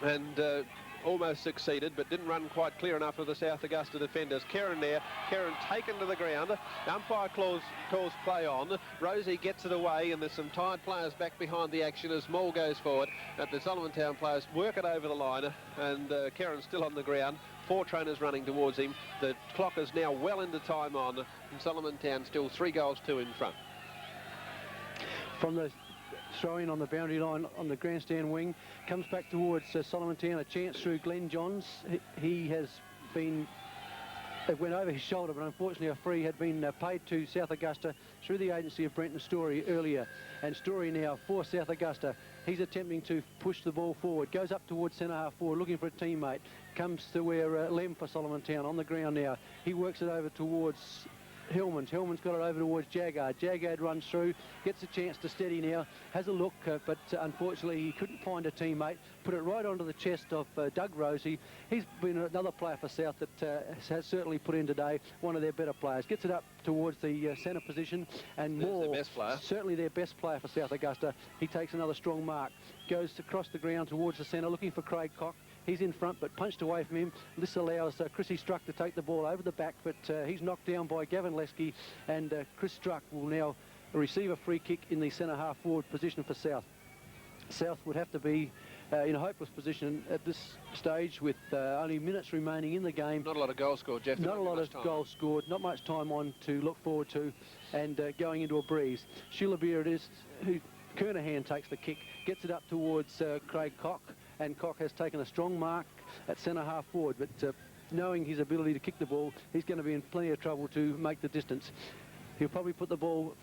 Speaker 2: and almost succeeded, but didn't run quite clear enough of the South Augusta defenders. Kerran there, Kerran taken to the ground. Umpire calls play on. Rosie gets it away, and there's some tired players back behind the action as Moll goes forward. But the Solomontown players work it over the line, and Kerran's still on the ground. 4 trainers running towards him. The clock is now well into time on, and Solomontown still 3-2 in front.
Speaker 1: From the throw-in on the boundary line on the grandstand wing, comes back towards Solomontown, a chance through Glenn Johns. He has been, it went over his shoulder, but unfortunately a free had been paid to South Augusta through the agency of Brenton Story earlier. And Story now for South Augusta. He's attempting to push the ball forward, goes up towards centre half forward, looking for a teammate. Comes to where Lem for Solomontown on the ground now. He works it over towards Hellmans. Hellmans got it over towards Jaggard. Jaggard runs through, gets a chance to steady now, has a look, but unfortunately he couldn't find a teammate. Put it right onto the chest of Doug Rosie. He's been another player for South that has certainly put in today, one of their better players. Gets it up towards the centre position, and Moore,
Speaker 2: their best player.
Speaker 1: Certainly their best player for South Augusta. He takes another strong mark, goes across the ground towards the centre, looking for Craig Cock. He's in front, but punched away from him. This allows Chrissy Struck to take the ball over the back, but he's knocked down by Gavin Lesky, and Chris Struck will now receive a free kick in the centre half forward position for South. South would have to be in a hopeless position at this stage with only minutes remaining in the game.
Speaker 2: Not a lot of goals scored, Jeff.
Speaker 1: Not a lot of goals scored, not much time on to look forward to, and going into a breeze. Shilabir it is, who Kernahan takes the kick, gets it up towards Craig Cock, and Cock has taken a strong mark at centre half forward, but knowing his ability to kick the ball, he's going to be in plenty of trouble to make the distance. He'll probably put the ball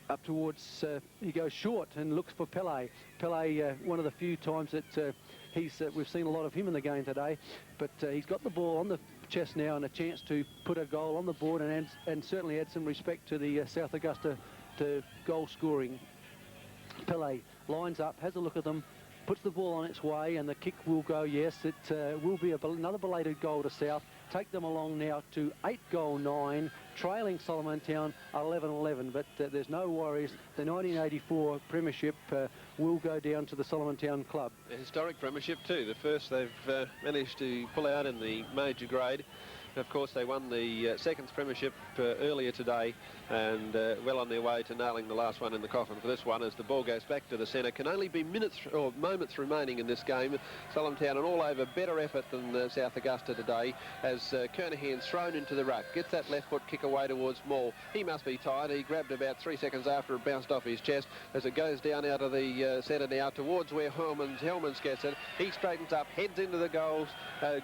Speaker 1: up towards, he goes short and looks for Pele. Pele, one of the few times that we've seen a lot of him in the game today, but he's got the ball on the chest now and a chance to put a goal on the board and certainly add some respect to the South Augusta to goal scoring. Pele lines up, has a look at them, puts the ball on its way, and the kick will go, yes. It will be another belated goal to South. Take them along now to 8-9, trailing Solomontown 11-11, but there's no worries. The 1984 premiership will go down to the Solomontown club.
Speaker 2: A historic premiership too, the first they've managed to pull out in the major grade. Of course, they won the Seconds Premiership earlier today, and well on their way to nailing the last one in the coffin for this one, as the ball goes back to the centre. Can only be minutes or moments remaining in this game. Solomontown an all-over better effort than South Augusta today, as Kernahan's thrown into the ruck. Gets that left foot kick away towards Maul. He must be tired. He grabbed about 3 seconds after it bounced off his chest, as it goes down out of the centre now towards where Hellmans gets it. He straightens up, heads into the goals,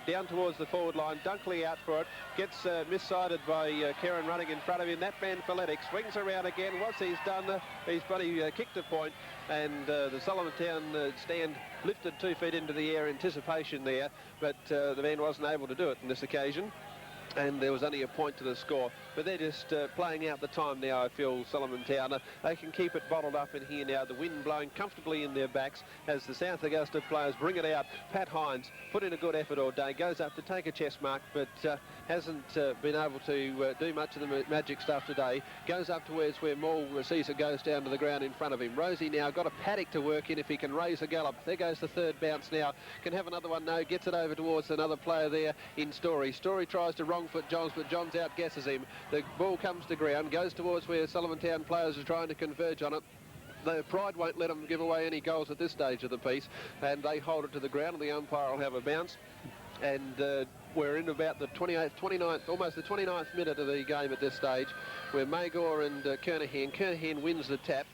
Speaker 2: down towards the forward line. Dunkley out for it. Gets missighted by Kerrin running in front of him. That man Feletic swings around again. What's he's done? He's bloody kicked a point, and the Solomontown stand lifted 2 feet into the air, anticipation there, but the man wasn't able to do it on this occasion, and there was only a point to the score. But they're just playing out the time now, I feel, Solomontown. They can keep it bottled up in here now. The wind blowing comfortably in their backs as the South Augusta players bring it out. Pat Hines put in a good effort all day, goes up to take a chest mark, but hasn't been able to do much of the magic stuff today. Goes up towards where Maul sees it, goes down to the ground in front of him. Rosie now got a paddock to work in if he can raise a gallop. There goes the third bounce now. Can have another one, no. Gets it over towards another player there in Story. Story tries to wrong foot Johns, but Johns outguesses him. The ball comes to ground, goes towards where Solomontown players are trying to converge on it. The pride won't let them give away any goals at this stage of the piece, and they hold it to the ground, and the umpire will have a bounce. And we're in about the 28th, 29th, almost the 29th minute of the game at this stage, where Magor and Kernahan wins the tap.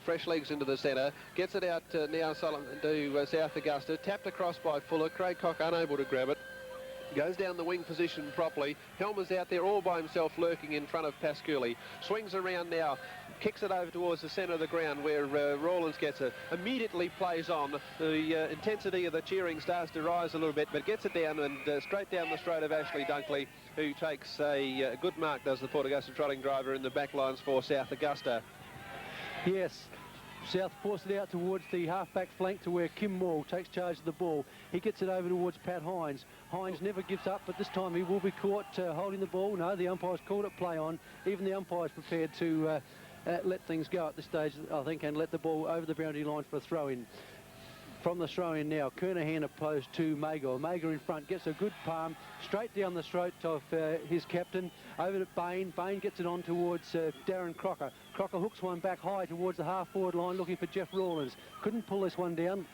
Speaker 2: Fresh legs into the centre, gets it out now to South Augusta, tapped across by Fuller. Craig Cock unable to grab it. Goes down the wing position properly. Helmer's out there all by himself, lurking in front of Pasculi. Swings around now, kicks it over towards the centre of the ground where Rawlins gets it. Immediately plays on. The intensity of the cheering starts to rise a little bit, but gets it down and straight down the straight of Ashley Dunkley, who takes a good mark, does the Port Augusta trotting driver in the back lines for South Augusta.
Speaker 1: Yes. South forced it out towards the half-back flank to where Kim Maul takes charge of the ball. He gets it over towards Pat Hines. Hines never gives up, but this time he will be caught holding the ball. No, the umpire's called it play on. Even the umpire's prepared to let things go at this stage, I think, and let the ball over the boundary line for a throw-in. From the throw-in now, Kernahan opposed to Magor. Magor in front, gets a good palm, straight down the throat of his captain, over to Bain. Bain gets it on towards Darren Crocker. Crocker hooks one back high towards the half-forward line, looking for Jeff Rawlins. Couldn't pull this one down.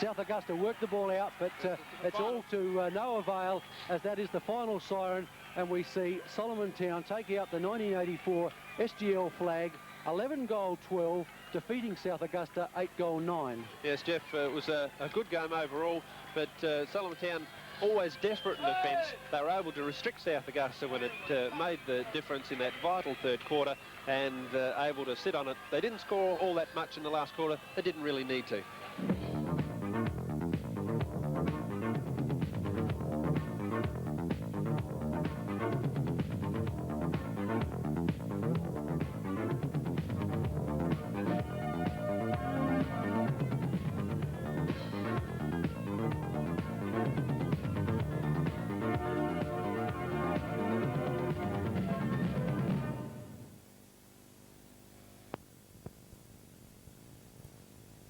Speaker 1: South Augusta worked the ball out, but it's all to no avail, as that is the final siren, and we see Solomontown taking out the 1984 SGL flag, 11-12, defeating South Augusta 8-9.
Speaker 2: Yes, Jeff, it was a good game overall, but Solomontown always desperate in defence. They were able to restrict South Augusta when it made the difference in that vital third quarter, and able to sit on it. They didn't score all that much in the last quarter. They didn't really need to.